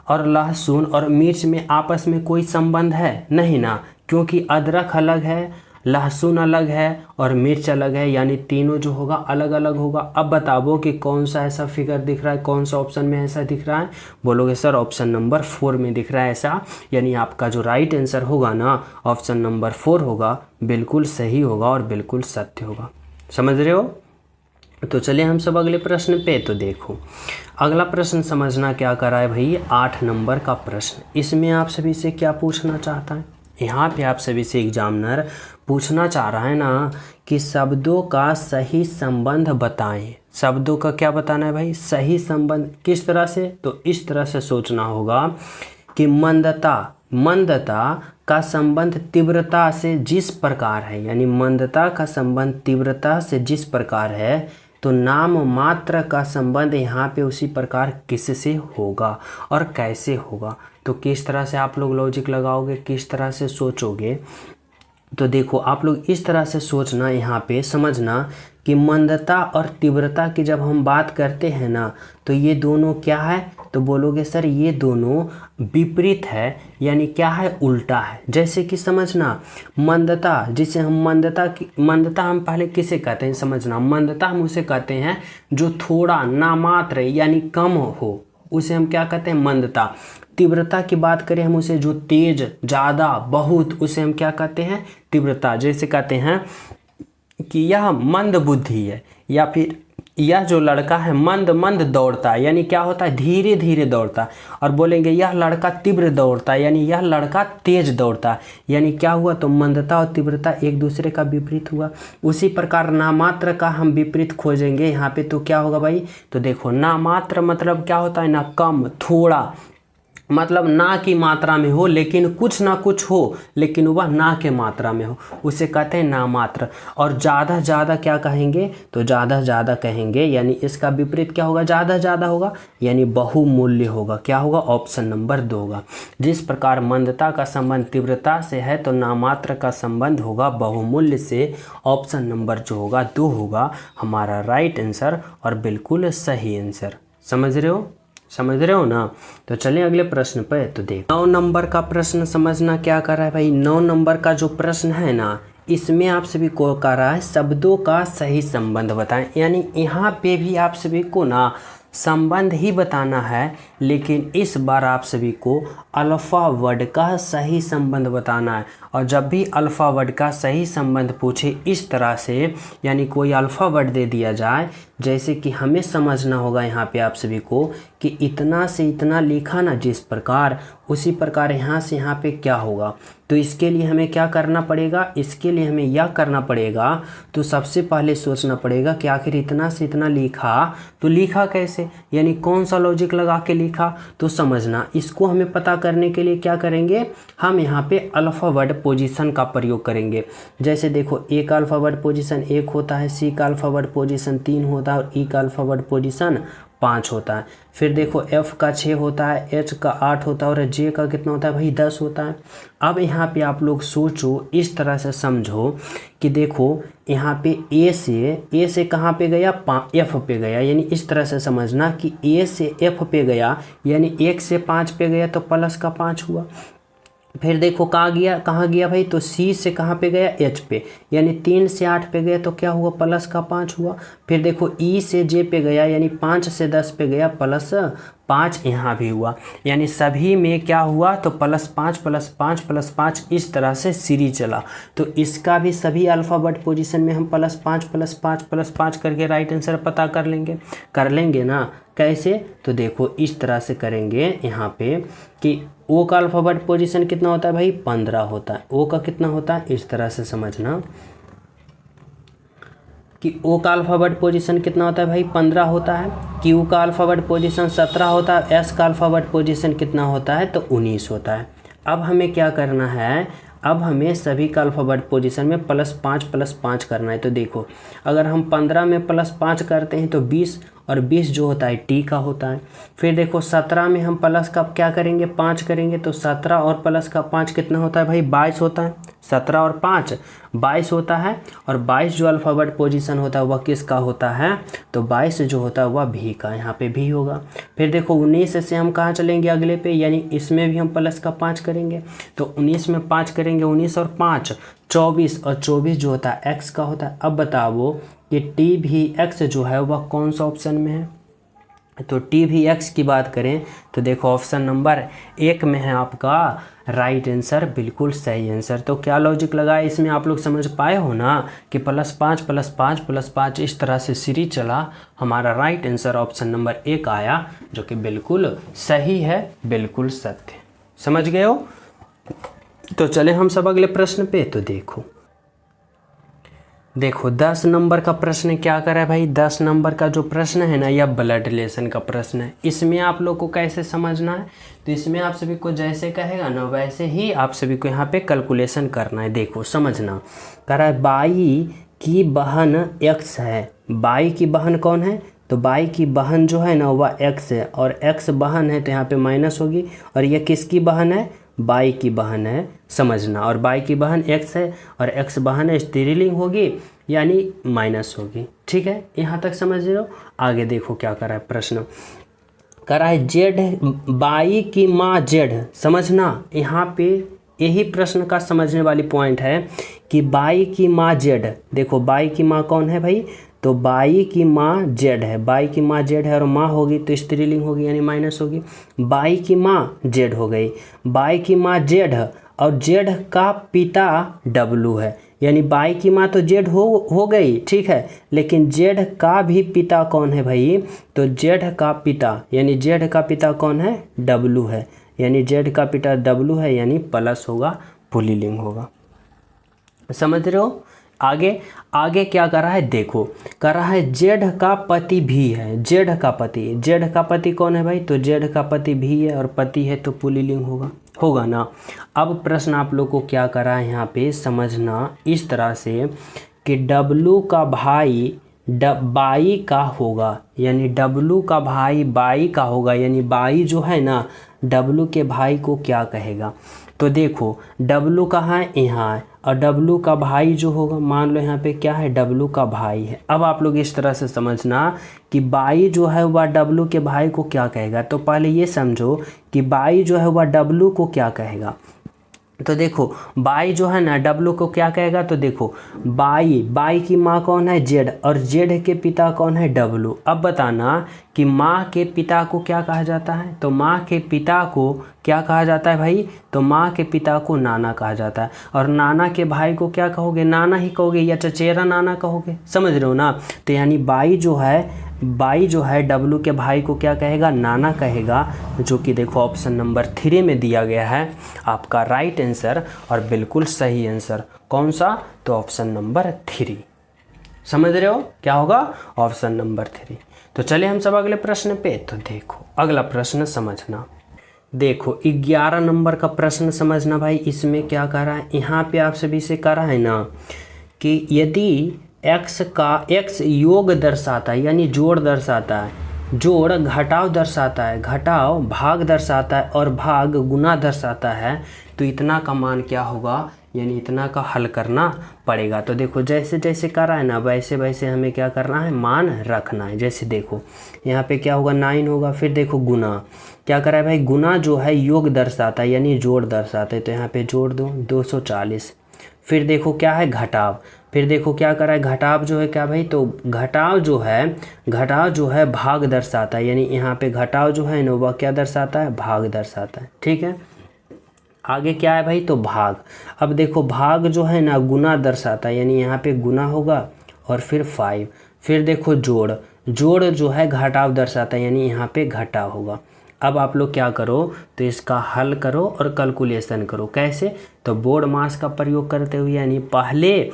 और लहसुन और मिर्च में आपस में कोई संबंध है? नहीं ना, क्योंकि अदरक अलग है, लहसुन अलग है और मिर्च अलग है, यानी तीनों जो होगा अलग अलग होगा। अब बताओ कि कौन सा ऐसा फिगर दिख रहा है, कौन सा ऑप्शन में ऐसा दिख रहा है? बोलोगे सर ऑप्शन नंबर 4 में दिख रहा है ऐसा, यानी आपका जो राइट आंसर होगा ना ऑप्शन नंबर 4 होगा, बिल्कुल सही होगा और बिल्कुल सत्य होगा। समझ रहे हो? तो चलिए हम सब अगले प्रश्न पे। तो देखो अगला प्रश्न समझना क्या करा है भाई, 8 नंबर का प्रश्न। इसमें आप सभी से क्या पूछना चाहता है? यहाँ पे आप सभी से एग्जामिनर पूछना चाह रहा है ना कि शब्दों का सही संबंध बताएं। शब्दों का क्या बताना है भाई? सही संबंध। किस तरह से? तो इस तरह से सोचना होगा कि मंदता का संबंध तीव्रता से जिस प्रकार है, यानी मंदता का संबंध तीव्रता से जिस प्रकार है, तो नाम मात्र का संबंध यहाँ पे उसी प्रकार किससे होगा और कैसे होगा? तो किस तरह से आप लोग लॉजिक लगाओगे, किस तरह से सोचोगे? तो देखो आप लोग इस तरह से सोचना, यहाँ पे समझना कि मंदता और तीव्रता की जब हम बात करते हैं ना, तो ये दोनों क्या है? तो बोलोगे सर ये दोनों विपरीत है, यानी क्या है? उल्टा है। जैसे कि समझना मंदता, जिसे हम मंदता हम पहले किसे कहते हैं? समझना, मंदता हम उसे कहते हैं जो थोड़ा, नामात्र यानी कम हो, उसे हम क्या कहते हैं? मंदता। तीव्रता की बात करें हम उसे, जो तेज, ज़्यादा, बहुत, उसे हम क्या कहते हैं? तीव्रता। जैसे कहते हैं कि यह मंद बुद्धि है, या फिर यह जो लड़का है मंद दौड़ता है, यानी क्या होता है? धीरे धीरे दौड़ता है। और बोलेंगे यह लड़का तीव्र दौड़ता है, यानी यह लड़का तेज दौड़ता है। यानी क्या हुआ? तो मंदता और तीव्रता एक दूसरे का विपरीत हुआ। उसी प्रकार नामात्र का हम विपरीत खोजेंगे यहाँ पे, तो क्या होगा भाई? तो देखो नामात्र मतलब क्या होता है ना? कम, थोड़ा, मतलब ना की मात्रा में हो लेकिन कुछ ना कुछ हो, लेकिन वह ना के मात्रा में हो, उसे कहते हैं नामात्र। और ज़्यादा ज़्यादा क्या कहेंगे, तो ज़्यादा ज़्यादा कहेंगे, यानी इसका विपरीत क्या होगा, ज़्यादा ज़्यादा होगा, यानी बहुमूल्य होगा। क्या होगा, ऑप्शन नंबर 2 होगा। जिस प्रकार मंदता का संबंध तीव्रता से है, तो नामात्र का संबंध होगा बहुमूल्य से। ऑप्शन नंबर जो होगा 2 होगा हमारा राइट आंसर और बिल्कुल सही आंसर। समझ रहे हो ना। तो चलिए अगले प्रश्न पे। तो देख 9 नंबर का प्रश्न समझना क्या कर रहा है भाई। 9 नंबर का जो प्रश्न है ना, इसमें आप सभी को कह रहा है शब्दों का सही संबंध बताएं। यानी यहाँ पे भी आप सभी को ना संबंध ही बताना है, लेकिन इस बार आप सभी को अल्फ़ा वर्ड का सही संबंध बताना है। और जब भी अल्फ़ा वर्ड का सही संबंध पूछे इस तरह से, यानी कोई अल्फ़ा वर्ड दे दिया जाए, जैसे कि हमें समझना होगा यहाँ पे आप सभी को कि इतना से इतना लिखा ना जिस प्रकार, उसी प्रकार यहाँ से यहाँ पे क्या होगा। तो इसके लिए हमें क्या करना पड़ेगा, इसके लिए हमें यह करना पड़ेगा, तो सबसे पहले सोचना पड़ेगा कि आखिर इतना से इतना लिखा, तो लिखा कैसे, यानी कौन सा लॉजिक लगा के लिखा। तो समझना, इसको हमें पता करने के लिए क्या करेंगे, हम यहाँ पे अल्फ़ा वर्ड पोजीशन का प्रयोग करेंगे। जैसे देखो, ए का अल्फ़ा वर्ड पोजीशन 1 होता है, सी का अल्फ़ा वर्ड पोजीशन 3 होता है और ई का अल्फ़ा वर्ड पोजीशन 5 होता है। फिर देखो एफ का 6 होता है, एच का 8 होता है और जे का कितना होता है भाई 10 होता है। अब यहाँ पे आप लोग सोचो, इस तरह से समझो कि देखो यहाँ पे ए से कहाँ पे गया, एफ पे गया, यानी इस तरह से समझना कि ए से एफ पे गया, यानी 1 से 5 पे गया तो प्लस का 5 हुआ। फिर देखो कहाँ गया भाई, तो सी से कहाँ पे गया, एच पे, यानी 3 से 8 पे गया तो क्या हुआ, प्लस का 5 हुआ। फिर देखो ई से जे पे गया, यानी 5 से 10 पे गया, प्लस 5 यहाँ भी हुआ। यानी सभी में क्या हुआ, तो +5 +5 +5 इस तरह से सीरीज चला। तो इसका भी सभी अल्फ़ाबेट पोजीशन में हम +5 +5 +5 करके राइट आंसर पता कर लेंगे ना। कैसे, तो देखो इस तरह से करेंगे यहाँ पे कि ओ का अल्फ़ाबेट पोजीशन कितना होता है भाई, 15 होता है। ओ का कितना होता है, इस तरह से समझना कि ओ का अल्फ़ाबेट पोजीशन कितना होता है भाई, 15 होता है। क्यू का अल्फ़ाबेट पोजीशन 17 होता है। एस का अल्फ़ाबेट पोजीशन कितना होता है, तो 19 होता है। अब हमें क्या करना है, अब हमें सभी का अल्फ़ाबेट पोजीशन में +5 +5 करना है। तो देखो, अगर हम 15 में +5 करते हैं तो 20, और 20 जो होता है टी का होता है। फिर देखो 17 में हम प्लस का क्या करेंगे, 5 करेंगे, तो 17 और प्लस का 5 कितना होता है भाई, 22 होता है। 17 और 5 22 होता है। और 22 जो अल्फ़ाबेट पोजीशन होता है वह किसका होता है, तो 22 जो होता है वह भी का, यहाँ पे भी होगा। फिर देखो 19 से हम कहाँ चलेंगे अगले पे, यानी इसमें भी हम प्लस का 5 करेंगे, तो 19 में 5 करेंगे, 19 और 5 24, और 24 जो होता है एक्स का होता है। अब बताओ कि टी भी एक्स जो है वह कौन सा ऑप्शन में है, तो टी भी एक्स की बात करें तो देखो ऑप्शन नंबर 1 में है आपका राइट आंसर, बिल्कुल सही आंसर। तो क्या लॉजिक लगा है इसमें, आप लोग समझ पाए हो ना कि +5 +5 +5 इस तरह से सीरीज चला। हमारा राइट आंसर ऑप्शन नंबर 1 आया, जो कि बिल्कुल सही है, बिल्कुल सत्य। समझ गए हो। तो चले हम सब अगले प्रश्न पे। तो देखो 10 नंबर का प्रश्न क्या कर रहा है भाई। 10 नंबर का जो प्रश्न है ना, यह ब्लड रिलेशन का प्रश्न है। इसमें आप लोग को कैसे समझना है, तो इसमें आप सभी को जैसे कहेगा ना वैसे ही आप सभी को यहाँ पे कैलकुलेशन करना है। देखो समझना, कह रहा है बाई की बहन एक्स है। बाई की बहन कौन है, तो बाई की बहन जो है ना वह एक्स है, और एक्स बहन है तो यहाँ पे माइनस होगी। और यह किसकी बहन है, बाई की बहन है, समझना। और बाई की बहन एक्स है और एक्स बहन है, स्त्रीलिंग होगी यानी माइनस होगी। ठीक है, यहाँ तक समझ रहे हो। आगे देखो क्या कर रहा है प्रश्न, कर रहा है जेड, बाई की माँ जेड। समझना, यहाँ पे यही प्रश्न का समझने वाली पॉइंट है कि बाई की माँ जेड। देखो बाई की माँ कौन है भाई, तो बाई की माँ जेड है। बाई की माँ जेड है और माँ होगी तो स्त्रीलिंग होगी यानी माइनस होगी। बाई की माँ जेड हो गई। बाई की माँ जेड और जेड का पिता डब्लू है, यानी बाई की माँ तो जेड हो गई, ठीक है, लेकिन जेड का भी पिता कौन है भाई, तो जेड का पिता, यानी जेड का पिता कौन है, डब्लू है, यानी जेड का पिता डब्लू है, यानी प्लस होगा, पुल्लिंग होगा। समझ रहे हो। आगे आगे क्या कर रहा है, देखो कर रहा है जेड का पति भी है, जेड का पति कौन है भाई, तो जेड का पति भी है और पति है तो पुल्लिंग होगा ना। अब प्रश्न आप लोग को क्या कर रहा है यहाँ पे समझना इस तरह से कि डब्लू का भाई बाई का होगा, यानी डब्लू का भाई बाई का होगा, यानी बाई जो है ना डब्लू के भाई को क्या कहेगा। तो देखो डब्लू कहाँ है, यहाँ है, और डब्लू का भाई जो होगा मान लो यहाँ पे क्या है, डब्लू का भाई है। अब आप लोग इस तरह से समझना कि बाई जो है वह डब्लू के भाई को क्या कहेगा। तो पहले ये समझो कि बाई जो है वह डब्लू को क्या कहेगा। तो देखो बाई जो है ना डब्लू को क्या कहेगा, तो देखो बाई की माँ कौन है, जेड, और जेड के पिता कौन है, डब्लू। अब बताना कि माँ के पिता को क्या कहा जाता है, तो माँ के पिता को क्या कहा जाता है भाई, तो माँ के पिता को नाना कहा जाता है। और नाना के भाई को क्या कहोगे, नाना ही कहोगे या चचेरा नाना कहोगे, समझ रहे हो ना। तो यानी बाई जो है डब्लू के भाई को क्या कहेगा, नाना कहेगा, जो कि देखो ऑप्शन नंबर 3 में दिया गया है आपका राइट आंसर और बिल्कुल सही आंसर। कौन सा, तो ऑप्शन नंबर 3। समझ रहे हो क्या होगा, ऑप्शन नंबर 3। तो चलिए हम सब अगले प्रश्न पे। तो देखो अगला प्रश्न समझना, देखो 11 नंबर का प्रश्न समझना भाई। इसमें क्या कह रहा है, यहाँ पे आप सभी से कह रहा है ना कि यदि x योग दर्शाता है, यानी जोड़ दर्शाता है, जोड़ घटाव दर्शाता है, घटाव भाग दर्शाता है और भाग गुना दर्शाता है, तो इतना का मान क्या होगा, यानी इतना का हल करना पड़ेगा। तो देखो जैसे जैसे कर रहा है ना वैसे वैसे हमें क्या करना है, मान रखना है। जैसे देखो यहाँ पे क्या होगा, 9 होगा। फिर देखो गुना क्या कर रहा है भाई, गुना जो है योग दर्शाता है यानी जोड़ दर्शाता है, तो यहाँ पे जोड़ दो 240। फिर देखो क्या है, घटाव। फिर देखो क्या कर रहा है, घटाव जो है क्या भाई, तो घटाव जो है भाग दर्शाता है, यानी यहाँ पे घटाव जो है ना वह क्या दर्शाता है, भाग दर्शाता है। ठीक है, आगे क्या है भाई, तो भाग। अब देखो भाग जो है ना गुना दर्शाता है, यानी यहाँ पे गुना होगा और फिर 5। फिर देखो जोड़ जो है घटाव दर्शाता है, यानी यहाँ पे घटाव होगा। अब आप लोग क्या करो, तो इसका हल करो और कैलकुलेशन करो। कैसे, तो बोर्ड मास का प्रयोग करते हुए, यानी पहले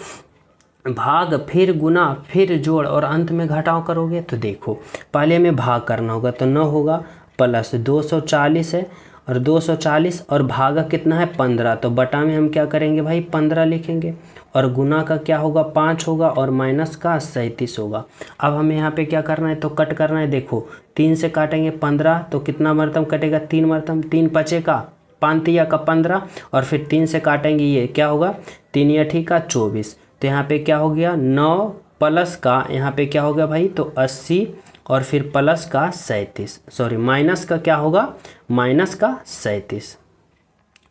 भाग फिर गुना फिर जोड़ और अंत में घटाव करोगे। तो देखो पहले में भाग करना होगा, तो 9 होगा प्लस 240 है और 240 और भागा कितना है 15, तो बटा में हम क्या करेंगे भाई 15 लिखेंगे, और गुना का क्या होगा 5 होगा और माइनस का 37 होगा। अब हमें यहाँ पे क्या करना है, तो कट करना है। देखो 3 से काटेंगे 15, तो कितना मरतम कटेगा, 3 मरतम, 3 बचेगा 5 तिया का 15, और फिर 3 से काटेंगे ये क्या होगा 3 या ठीक का 24। तो यहाँ पे क्या हो गया 9 प्लस का यहाँ पे क्या हो गया भाई, तो 80 और फिर प्लस का 37, सॉरी माइनस का क्या होगा, माइनस का 37।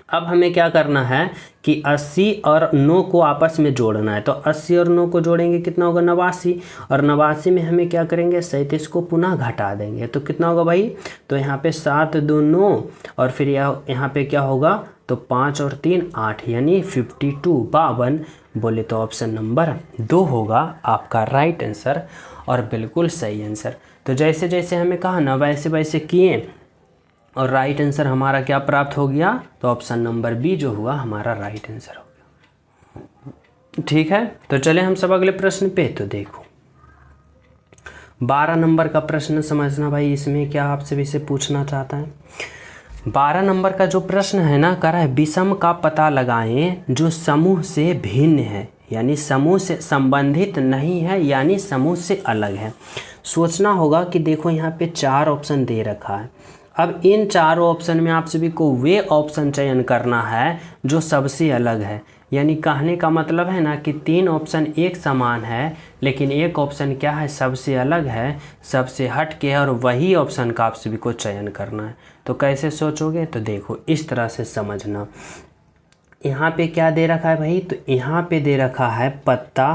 अब हमें क्या करना है कि 80 और 9 को आपस में जोड़ना है। तो 80 और 9 को जोड़ेंगे कितना होगा 89, और 89 में हमें क्या करेंगे 37 को पुनः घटा देंगे, तो कितना होगा भाई, तो यहाँ पे 7 2 9 और फिर यहाँ पे क्या होगा, तो 5 और 3 8, यानी 52 52 बोले तो ऑप्शन नंबर 2 होगा आपका राइट आंसर और बिल्कुल सही आंसर। तो जैसे जैसे हमें कहा ना वैसे वैसे किए और राइट आंसर हमारा क्या प्राप्त हो गया, तो ऑप्शन नंबर बी जो हुआ हमारा राइट आंसर हो गया। ठीक है, तो चले हम सब अगले प्रश्न पे। तो देखो 12 नंबर का प्रश्न समझना भाई। इसमें क्या आपसे भी से पूछना चाहता है, 12 नंबर का जो प्रश्न है ना, कह रहा है विषम का पता लगाएं जो समूह से भिन्न है, यानी समूह से संबंधित नहीं है, यानी समूह से अलग है। सोचना होगा कि देखो यहाँ पे 4 ऑप्शन दे रखा है। अब इन चारों ऑप्शन में आप सभी को वे ऑप्शन चयन करना है जो सबसे अलग है, यानी कहने का मतलब है ना कि 3 ऑप्शन एक समान है लेकिन एक ऑप्शन क्या है, सबसे अलग है, सबसे हट के है, और वही ऑप्शन का आप सभी को चयन करना है। तो कैसे सोचोगे, तो देखो इस तरह से समझना। यहाँ पे क्या दे रखा है भाई, तो यहाँ पे दे रखा है पत्ता,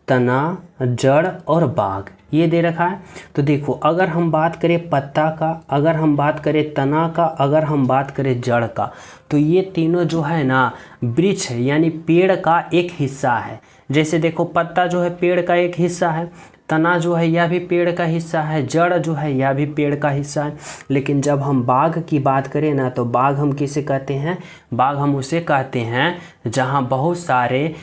तना, जड़ और बाग, ये दे रखा है। तो देखो अगर हम बात करें पत्ता का, अगर हम बात करें तना का, अगर हम बात करें जड़ का, तो ये तीनों जो है ना वृक्ष है, यानी पेड़ का एक हिस्सा है। जैसे देखो पत्ता जो है पेड़ का एक हिस्सा है, तना जो है यह भी पेड़ का हिस्सा है, जड़ जो है यह भी पेड़ का हिस्सा है। लेकिन जब हम बाग की बात करें ना, तो बाग हम किसे कहते हैं? बाग हम उसे कहते हैं जहाँ बहुत सारे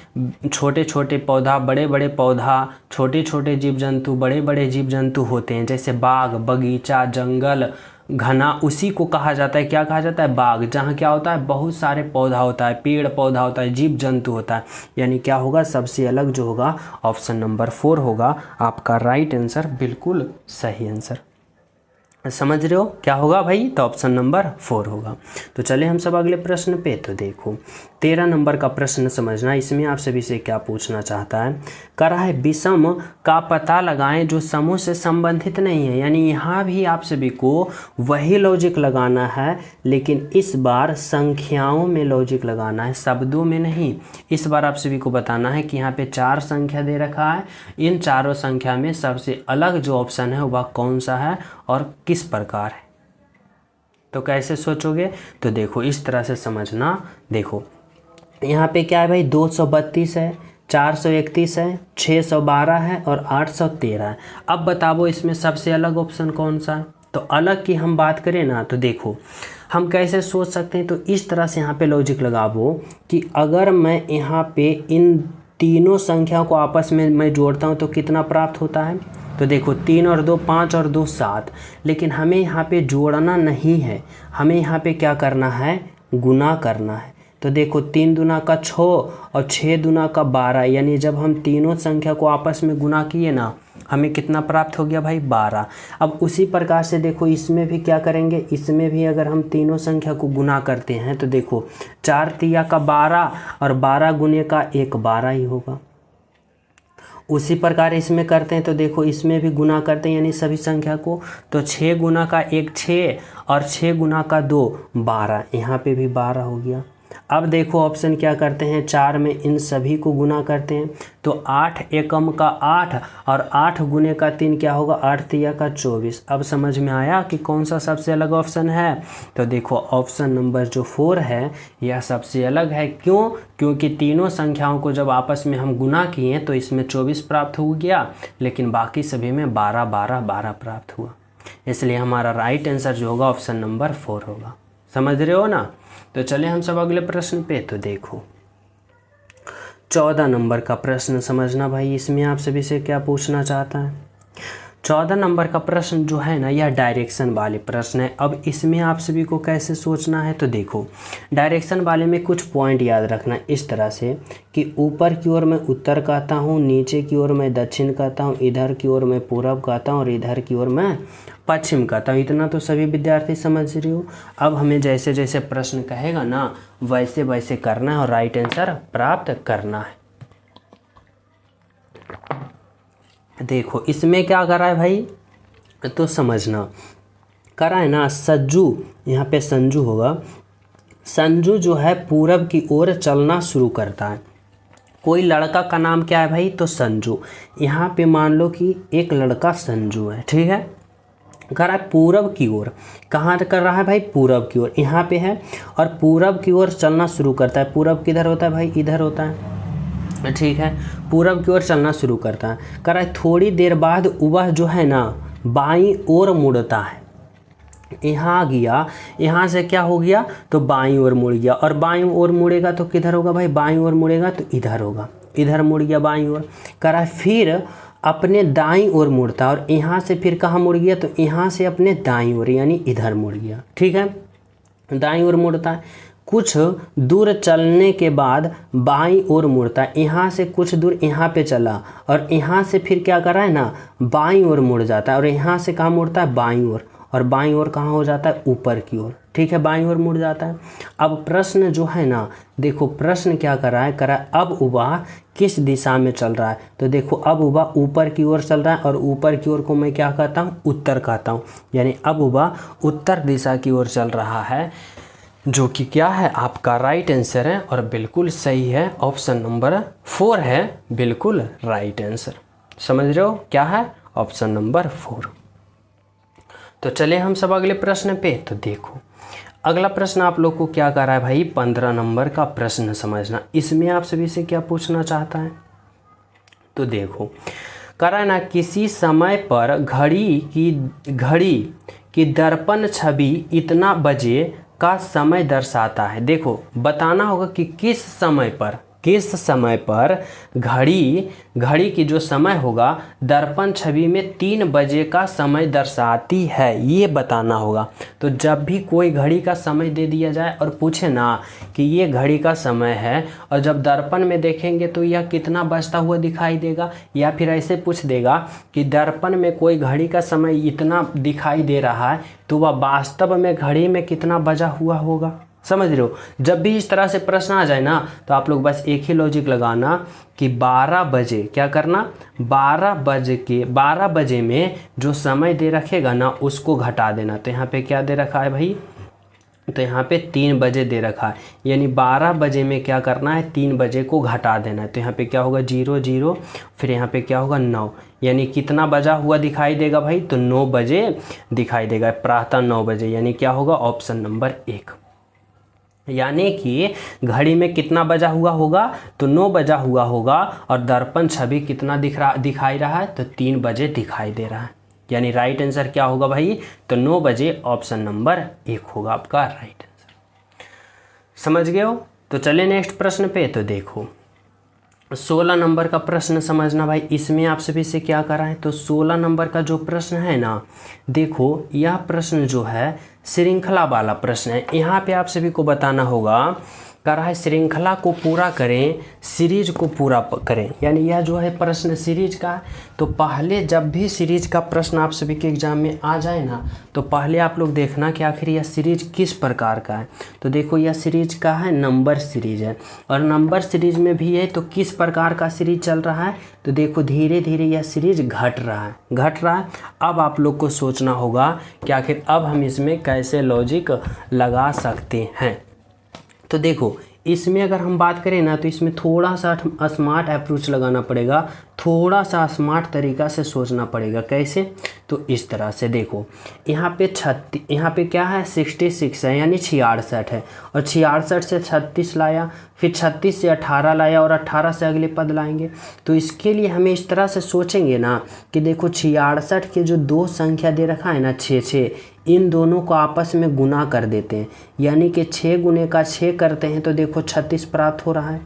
छोटे छोटे पौधा, बड़े बड़े पौधा, छोटे छोटे जीव जंतु, बड़े बड़े जीव जंतु होते हैं। जैसे बाग, बगीचा, जंगल, घना, उसी को कहा जाता है, क्या कहा जाता है? बाग। जहाँ क्या होता है? बहुत सारे पौधा होता है, पेड़ पौधा होता है, जीव जंतु होता है। यानी क्या होगा? सबसे अलग जो होगा ऑप्शन नंबर 4 होगा आपका राइट आंसर, बिल्कुल सही आंसर। समझ रहे हो क्या होगा भाई? तो ऑप्शन नंबर 4 होगा। तो चले हम सब अगले प्रश्न पे। तो देखो 13 नंबर का प्रश्न समझना, इसमें आप सभी से क्या पूछना चाहता है? कह रहा है विषम का पता लगाएं जो समूह से संबंधित नहीं है। यानी यहाँ भी आप सभी को वही लॉजिक लगाना है, लेकिन इस बार संख्याओं में लॉजिक लगाना है, शब्दों में नहीं। इस बार आप सभी को बताना है कि यहाँ पे 4 संख्या दे रखा है, इन चारों संख्या में सबसे अलग जो ऑप्शन है वह कौन सा है और किस प्रकार है। तो कैसे सोचोगे? तो देखो इस तरह से समझना। देखो यहाँ पे क्या है भाई? 232 है, 431 है, 612 है और 813 है। अब बताओ इसमें सबसे अलग ऑप्शन कौन सा है? तो अलग की हम बात करें ना, तो देखो हम कैसे सोच सकते हैं। तो इस तरह से यहाँ पे लॉजिक लगाओ कि अगर मैं यहाँ पे इन तीनों संख्याओं को आपस में मैं जोड़ता हूँ तो कितना प्राप्त होता है? तो देखो 3 और 2 5 और 2 7। लेकिन हमें यहाँ पे जोड़ना नहीं है, हमें यहाँ पे क्या करना है? गुना करना है। तो देखो 3 दूना का 6 और 6 दूना का 12। यानी जब हम तीनों संख्या को आपस में गुना किए ना, हमें कितना प्राप्त हो गया भाई? 12। अब उसी प्रकार से देखो इसमें भी क्या करेंगे? इसमें भी अगर हम तीनों संख्या को गुना करते हैं तो देखो 4 तिया का 12 और 12 गुने का 1 12 ही होगा। उसी प्रकार इसमें करते हैं तो देखो इसमें भी गुना करते हैं यानी सभी संख्या को, तो 6 गुना का 1 6 और 6 गुना का 2 12। यहाँ पे भी 12 हो गया। अब देखो ऑप्शन क्या करते हैं? 4 में इन सभी को गुना करते हैं तो 8 एकम का 8 और 8 गुने का 3 क्या होगा? 8 तिया का 24। अब समझ में आया कि कौन सा सबसे अलग ऑप्शन है? तो देखो ऑप्शन नंबर जो 4 है यह सबसे अलग है। क्यों? क्योंकि तीनों संख्याओं को जब आपस में हम गुना किए तो इसमें 24 प्राप्त हो गया, लेकिन बाकी सभी में 12 12 12 प्राप्त हुआ। इसलिए हमारा राइट आंसर जो होगा ऑप्शन नंबर 4 होगा। समझ रहे हो ना? तो चले हम सब अगले प्रश्न पे। तो देखो 14 नंबर का प्रश्न समझना भाई, इसमें आप सभी से क्या पूछना चाहता है? 14 नंबर का प्रश्न जो है ना, यह डायरेक्शन वाले प्रश्न है। अब इसमें आप सभी को कैसे सोचना है? तो देखो डायरेक्शन वाले में कुछ पॉइंट याद रखना इस तरह से कि ऊपर की ओर मैं उत्तर कहता हूँ, नीचे की ओर मैं दक्षिण कहता हूँ, इधर की ओर मैं पूरब कहता हूँ और इधर की ओर मैं पश्चिम कहता हूँ। इतना तो सभी विद्यार्थी समझ रही हो। अब हमें जैसे जैसे प्रश्न कहेगा ना वैसे वैसे करना है और राइट आंसर प्राप्त करना है। देखो इसमें क्या करा है भाई? तो समझना करा है ना, सज्जू, यहाँ पे संजू होगा। संजू जो है पूरब की ओर चलना शुरू करता है। कोई लड़का का नाम क्या है भाई? तो संजू। यहाँ पे मान लो कि एक लड़का संजू है, ठीक है। कर रहा है पूरब की ओर। कहाँ कर रहा है भाई? पूरब की ओर। यहाँ पे है और पूरब की ओर चलना शुरू करता है। पूरब किधर होता है भाई? इधर होता है, ठीक है। पूरब की ओर चलना शुरू करता है। कर रहा है थोड़ी देर बाद वह जो है ना बाईं ओर मुड़ता है। यहाँ गया, यहाँ से क्या हो गया? तो बाईं ओर मुड़ गया। और बाईं ओर मुड़ेगा तो किधर होगा भाई? बाईं ओर मुड़ेगा तो इधर होगा। इधर मुड़ गया बाईं ओर। कह रहा है फिर अपने दाईं ओर मुड़ता और यहाँ से फिर कहाँ मुड़ गया? तो यहाँ से अपने दाईं ओर यानी इधर मुड़ गया, ठीक है। दाईं ओर मुड़ता है, कुछ दूर चलने के बाद बाईं ओर मुड़ता है। यहाँ से कुछ दूर यहाँ पे चला और यहाँ से फिर क्या कर रहा है ना बाईं ओर मुड़ जाता है और यहाँ से कहाँ मुड़ता है? बाईं ओर। और बाईं ओर कहाँ हो जाता है? ऊपर की ओर, ठीक है। बाईं ओर मुड़ जाता है। अब प्रश्न जो है ना, देखो प्रश्न क्या कर रहा है? कर रहा है अब वह किस दिशा में चल रहा है? तो देखो अब वह ऊपर की ओर चल रहा है और ऊपर की ओर को मैं क्या कहता हूँ? उत्तर कहता हूँ। यानी अब वह उत्तर दिशा की ओर चल रहा है, जो कि क्या है? आपका राइट आंसर है और बिल्कुल सही है। ऑप्शन नंबर 4 है बिल्कुल राइट आंसर। समझ रहे हो क्या है? Option number 4। तो चले हम सब अगले प्रश्न पे। तो देखो अगला प्रश्न आप लोग को क्या कर रहा है भाई? 15 नंबर का प्रश्न समझना। इसमें आप सभी से क्या पूछना चाहता है? तो देखो कह रहा है ना, किसी समय पर घड़ी की दर्पण छवि इतना बजे का समय दर्शाता है। देखो बताना होगा कि किस समय पर घड़ी की जो समय होगा दर्पण छवि में 3 बजे का समय दर्शाती है, ये बताना होगा। तो जब भी कोई घड़ी का समय दे दिया जाए और पूछे ना कि ये घड़ी का समय है, और जब दर्पण में देखेंगे तो यह कितना बजता हुआ दिखाई देगा, या फिर ऐसे पूछ देगा कि दर्पण में कोई घड़ी का समय इतना दिखाई दे रहा है, तो वह वास्तव में घड़ी में कितना बजा हुआ होगा। समझ रहे हो। जब भी इस तरह से प्रश्न आ जाए ना, तो आप लोग बस एक ही लॉजिक लगाना कि 12 बजे क्या करना, 12 बजे में जो समय दे रखेगा ना उसको घटा देना। तो यहाँ पे क्या दे रखा है भाई, तो यहाँ पे 3 बजे दे रखा है, यानी 12 बजे में क्या करना है, 3 बजे को घटा देना है। तो यहाँ पे क्या होगा 0 0, फिर यहाँ पे क्या होगा 9, यानी कितना बजा हुआ दिखाई देगा भाई, तो 9 बजे दिखाई देगा, प्रातः 9 बजे, यानी क्या होगा ऑप्शन नंबर 1। यानी कि घड़ी में कितना बजा हुआ होगा, तो 9 बजा हुआ होगा, और दर्पण छवि कितना दिखाई रहा है, तो 3 बजे दिखाई दे रहा है। यानी राइट आंसर क्या होगा भाई, तो 9 बजे, ऑप्शन नंबर 1 होगा आपका राइट आंसर। समझ गए हो। तो चलिए नेक्स्ट प्रश्न पे। तो देखो 16 नंबर का प्रश्न समझना भाई, इसमें आप सभी से क्या करा है, तो 16 नंबर का जो प्रश्न है ना, देखो यह प्रश्न जो है श्रृंखला वाला प्रश्न है। यहाँ पे आप सभी को बताना होगा, कह रहा है श्रृंखला को पूरा करें, सीरीज को पूरा करें। यानी यह जो है प्रश्न सीरीज का, तो पहले जब भी सीरीज का प्रश्न आप सभी के एग्जाम में आ जाए ना, तो पहले आप लोग देखना कि आखिर यह सीरीज किस प्रकार का है। तो देखो यह सीरीज का है, नंबर सीरीज है, और नंबर सीरीज में भी है, तो किस प्रकार का सीरीज चल रहा है, तो देखो धीरे धीरे यह सीरीज घट रहा है। अब आप लोग को सोचना होगा कि आखिर अब हम इसमें कैसे लॉजिक लगा सकते हैं। तो देखो इसमें अगर हम बात करें ना, तो इसमें थोड़ा सा स्मार्ट अप्रोच लगाना पड़ेगा, थोड़ा सा स्मार्ट तरीका से सोचना पड़ेगा। कैसे, तो इस तरह से देखो यहाँ पे क्या है 66 है, यानी 66 है, और 66 से 36 लाया, फिर 36 से 18 लाया, और 18 से अगले पद लाएंगे। तो इसके लिए हमें इस तरह से सोचेंगे ना कि देखो 66 के जो 2 संख्या दे रखा है ना 6, इन दोनों को आपस में गुना कर देते हैं, यानी कि 6 गुने का 6 करते हैं, तो देखो 36 प्राप्त हो रहा है।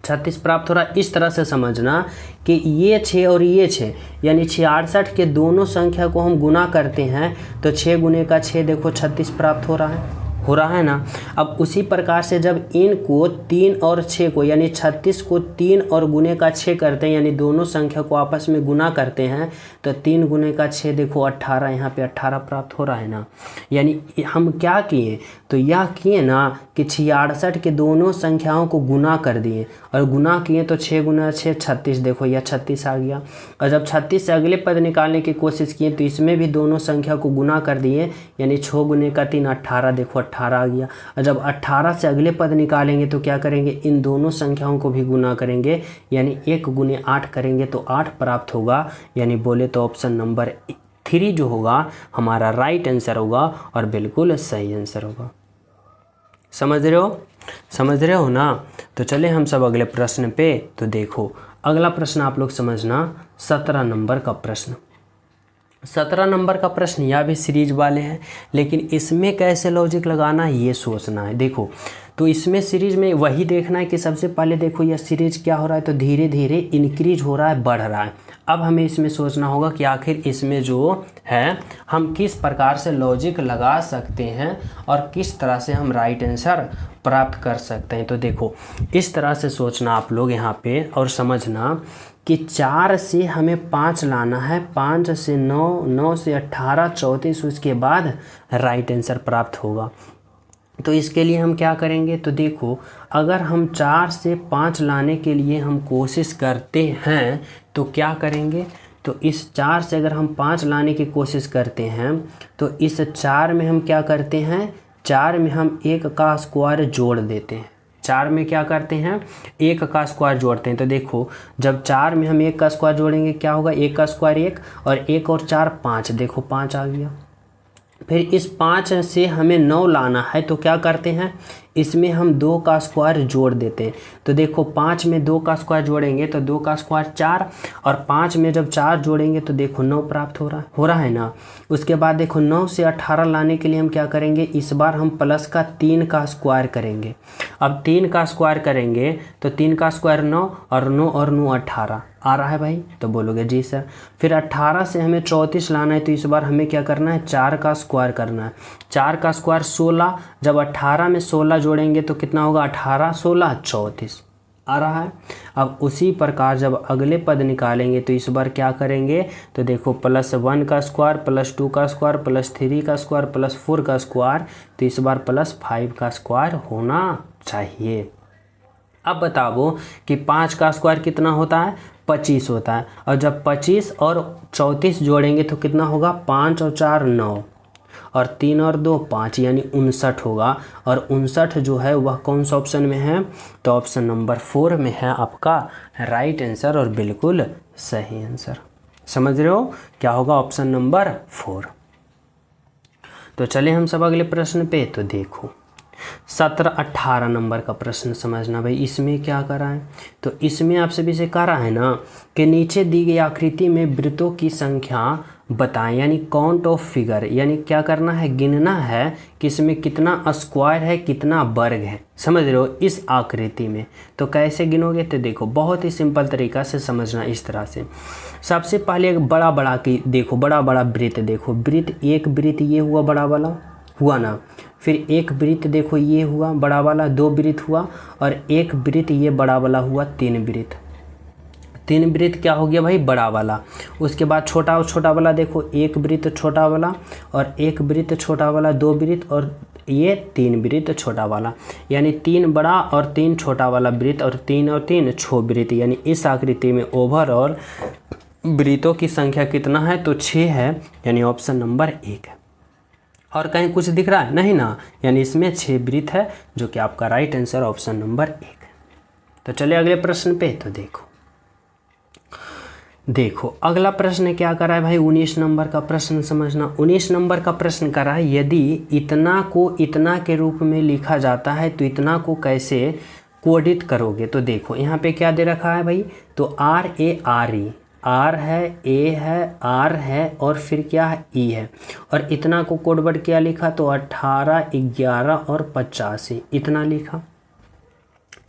36 प्राप्त हो रहा है। इस तरह से समझना कि ये 6 और ये 6, यानी 66 के दोनों संख्या को हम गुना करते हैं, तो 6 गुने का 6 देखो 36 प्राप्त हो रहा है ना। अब उसी प्रकार से जब इनको 3 और 6 को, यानी 36 को 3 और गुने का 6 करते हैं, यानी दोनों संख्या को आपस में गुना करते हैं, तो 3 गुने का 6 देखो 18, यहाँ पे 18 प्राप्त हो रहा है ना। यानी हम क्या किए, तो यह किए ना कि 66 के दोनों संख्याओं को गुना कर दिए, और गुना किए तो 6 गुना 6 36, देखो यह 36 आ गया। और जब 36 से अगले पद निकालने की कोशिश किए, तो इसमें भी दोनों संख्या को गुना कर दिए, यानी 6 गुने का 3 18, देखो 18 आ गया। और जब 18 से अगले पद निकालेंगे तो क्या करेंगे, इन दोनों संख्याओं को भी गुना करेंगे, यानी 1 गुने 8 करेंगे तो 8 प्राप्त होगा। यानी बोले तो ऑप्शन नंबर 3 जो होगा हमारा राइट आंसर होगा, और बिल्कुल सही आंसर होगा। समझ रहे हो ना। तो चले हम सब अगले प्रश्न पे। तो देखो अगला प्रश्न आप लोग समझना, 17 नंबर का प्रश्न। 17 नंबर का प्रश्न यह भी सीरीज वाले हैं, लेकिन इसमें कैसे लॉजिक लगाना है ये सोचना है। देखो तो इसमें सीरीज में वही देखना है कि सबसे पहले देखो यह सीरीज क्या हो रहा है, तो धीरे धीरे इंक्रीज हो रहा है, बढ़ रहा है। अब हमें इसमें सोचना होगा कि आखिर इसमें जो है हम किस प्रकार से लॉजिक लगा सकते हैं, और किस तरह से हम राइट आंसर प्राप्त कर सकते हैं। तो देखो इस तरह से सोचना आप लोग यहाँ पे, और समझना कि 4 से हमें 5 लाना है, 5 से 9, 9 से 18, 34, उसके बाद राइट आंसर प्राप्त होगा। तो इसके लिए हम क्या करेंगे, तो देखो अगर हम 4 से 5 लाने के लिए हम कोशिश करते हैं, तो क्या करेंगे, तो इस 4 से अगर हम 5 लाने की कोशिश करते हैं, तो इस 4 में हम क्या करते हैं, 4 में हम 1 का स्क्वायर जोड़ देते हैं। 4 में क्या करते हैं, 1 का स्क्वायर जोड़ते हैं। तो देखो जब 4 में हम 1 का स्क्वायर जोड़ेंगे क्या होगा, 1 का स्क्वायर 1, और 1 और 4 5, देखो 5 आ गया। फिर इस 5 से हमें 9 लाना है, तो क्या करते हैं, इसमें हम 2 का स्क्वायर जोड़ देते हैं। तो देखो 5 में 2 का स्क्वायर जोड़ेंगे तो 2 का स्क्वायर 4, और 5 में जब 4 जोड़ेंगे तो देखो 9 प्राप्त हो रहा है ना। उसके बाद देखो 9 से 18 लाने के लिए हम क्या करेंगे, इस बार हम प्लस का 3 का स्क्वायर करेंगे। अब 3 का स्क्वायर करेंगे तो 3 का स्क्वायर 9, और 9 और 9 18 आ रहा है भाई, तो बोलोगे जी सर। फिर 18 से हमें 34 लाना है, तो इस बार हमें क्या करना है, 4 का स्क्वायर करना है। 4 का स्क्वायर 16, जब 18 में 16 जोड़ेंगे तो कितना होगा, 18 16 34 आ रहा है। अब उसी प्रकार जब अगले पद निकालेंगे तो इस बार क्या करेंगे, तो देखो +1 का स्क्वायर, +2 का स्क्वायर, +3 का स्क्वायर, +4 का स्क्वायर, तो इस बार +5 का स्क्वायर होना चाहिए। अब बताओ कि 5 का स्क्वायर कितना होता है, 25 होता है, और जब 25 और 34 जोड़ेंगे तो कितना होगा, 5 और 4 9, और 3 और 2 5, यानी 59 होगा। और 59 जो है वह कौन सा ऑप्शन में है, तो ऑप्शन नंबर 4 में है आपका राइट आंसर, और बिल्कुल सही आंसर। समझ रहे हो, क्या होगा ऑप्शन नंबर 4। तो चले हम सब अगले प्रश्न पे। तो देखो 17-18 नंबर का प्रश्न समझना भाई। इसमें क्या करा है, तो इसमें आप सभी से कहा है ना कि नीचे दी गई आकृति में वृत्तों की संख्या बताएं, यानी काउंट ऑफ फिगर, यानी क्या करना है, गिनना है कि इसमें कितना स्क्वायर है, कितना वर्ग है। समझ रहे हो इस आकृति में। तो कैसे गिनोगे, तो देखो बहुत ही सिंपल तरीका से समझना इस तरह से। सबसे पहले एक बड़ा बड़ा की देखो, बड़ा बड़ा वृत्त देखो, वृत्त एक वृत्त ये हुआ बड़ा वाला हुआ ना, फिर एक वृत्त देखो ये हुआ बड़ा वाला, 2 वृत्त हुआ, और एक वृत्त ये बड़ा वाला हुआ, 3 वृत्त। 3 वृत्त क्या हो गया भाई, बड़ा वाला। उसके बाद छोटा और छोटा वाला देखो, एक वृत्त छोटा वाला, और एक वृत्त छोटा वाला, 2 वृत्त, और ये 3 वृत्त छोटा वाला, यानी 3 बड़ा और 3 छोटा वाला वृत्त, और 3 और 3 6 वृत्त। यानी इस आकृति में ओवरऑल वृत्तों की संख्या कितना है, तो 6 है, यानी ऑप्शन नंबर 1 है। और कहीं कुछ दिख रहा है नहीं ना, यानी इसमें 6 वृत्त है, जो कि आपका राइट आंसर ऑप्शन नंबर 1 है। तो चलिए अगले प्रश्न पे। तो देखो अगला प्रश्न क्या करा है भाई, 19 नंबर का प्रश्न समझना। 19 नंबर का प्रश्न करा है, यदि इतना को इतना के रूप में लिखा जाता है तो इतना को कैसे कोडित करोगे। तो देखो यहाँ पे क्या दे रखा है भाई, तो RARE, R है, A है, R है, और फिर क्या है, E है, और इतना को कोड वर्ड क्या लिखा, तो 18 11 और 85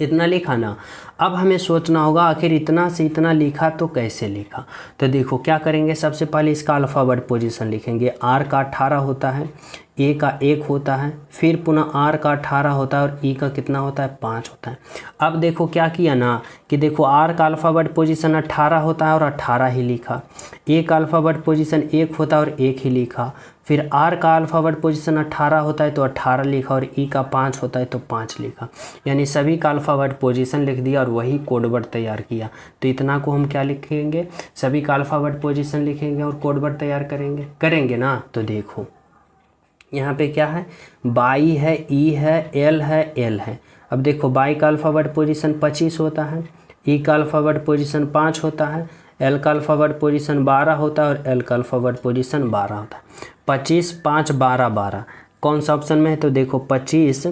इतना लिखा ना। अब हमें सोचना होगा आखिर इतना से इतना लिखा तो कैसे लिखा। तो देखो क्या करेंगे, सबसे पहले इसका अल्फ़ाबेट पोजीशन लिखेंगे। R का 18 होता है, A का 1 होता है, फिर पुनः R का 18 होता है, और E का कितना होता है, 5 होता है। अब देखो क्या किया ना कि देखो R का अल्फ़ाबेट पोजीशन 18 होता है और 18 ही लिखा, A का अल्फ़ाबेट पोजीशन 1 होता है और 1 ही लिखा, फिर R का अल्फ़ाबेट पोजीशन 18 होता है तो 18 लिखा, और E का 5 होता है तो 5 लिखा। यानी सभी का अल्फ़ाबेट पोजीशन लिख दिया और वही कोड वर्ड तैयार किया। तो इतना को हम क्या लिखेंगे, सभी का अल्फ़ाबेट पोजीशन लिखेंगे और कोड वर्ड तैयार करेंगे ना। तो देखो यहाँ पे क्या है, बाई है, ई है, एल है, एल है। अब देखो बाई का अल्फ़ाबेट पोजीशन 25 होता है, ई का अल्फ़ाबेट पोजीशन 5 होता है, एल का अल्फ़ाबेट पोजीशन 12 होता है, और एल का अल्फ़ाबेट पोजीशन 12 होता है। 25 5 12 12 कौन सा ऑप्शन में है, तो देखो 25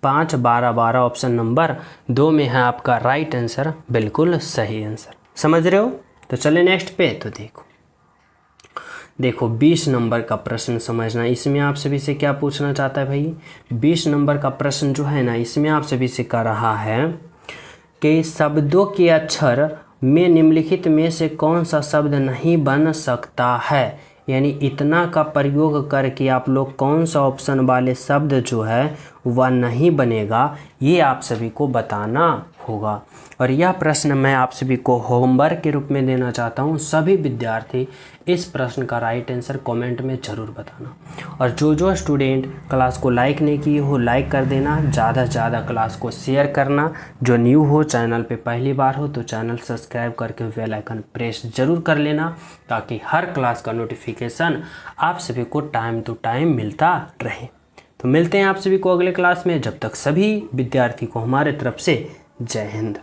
5 12 12 ऑप्शन नंबर 2 में है आपका राइट आंसर, बिल्कुल सही आंसर। समझ रहे हो। तो चले नेक्स्ट पे। तो देखो 20 नंबर का प्रश्न समझना। इसमें आप सभी से क्या पूछना चाहता है भाई, 20 नंबर का प्रश्न जो है ना, इसमें आप सभी से कह रहा है कि शब्दों के अक्षर में निम्नलिखित में से कौन सा शब्द नहीं बन सकता है। यानी इतना का प्रयोग करके आप लोग कौन सा ऑप्शन वाले शब्द जो है वह नहीं बनेगा, ये आप सभी को बताना होगा। और यह प्रश्न मैं आप सभी को होमवर्क के रूप में देना चाहता हूँ। सभी विद्यार्थी इस प्रश्न का राइट आंसर कमेंट में ज़रूर बताना, और जो स्टूडेंट क्लास को लाइक नहीं किए हो लाइक कर देना, ज़्यादा से ज़्यादा क्लास को शेयर करना। जो न्यू हो, चैनल पे पहली बार हो तो चैनल सब्सक्राइब करके बेल आइकन प्रेस ज़रूर कर लेना, ताकि हर क्लास का नोटिफिकेशन आप सभी को टाइम टू टाइम मिलता रहे। तो मिलते हैं आप सभी को अगले क्लास में। जब तक सभी विद्यार्थी को हमारे तरफ से जय हिंद।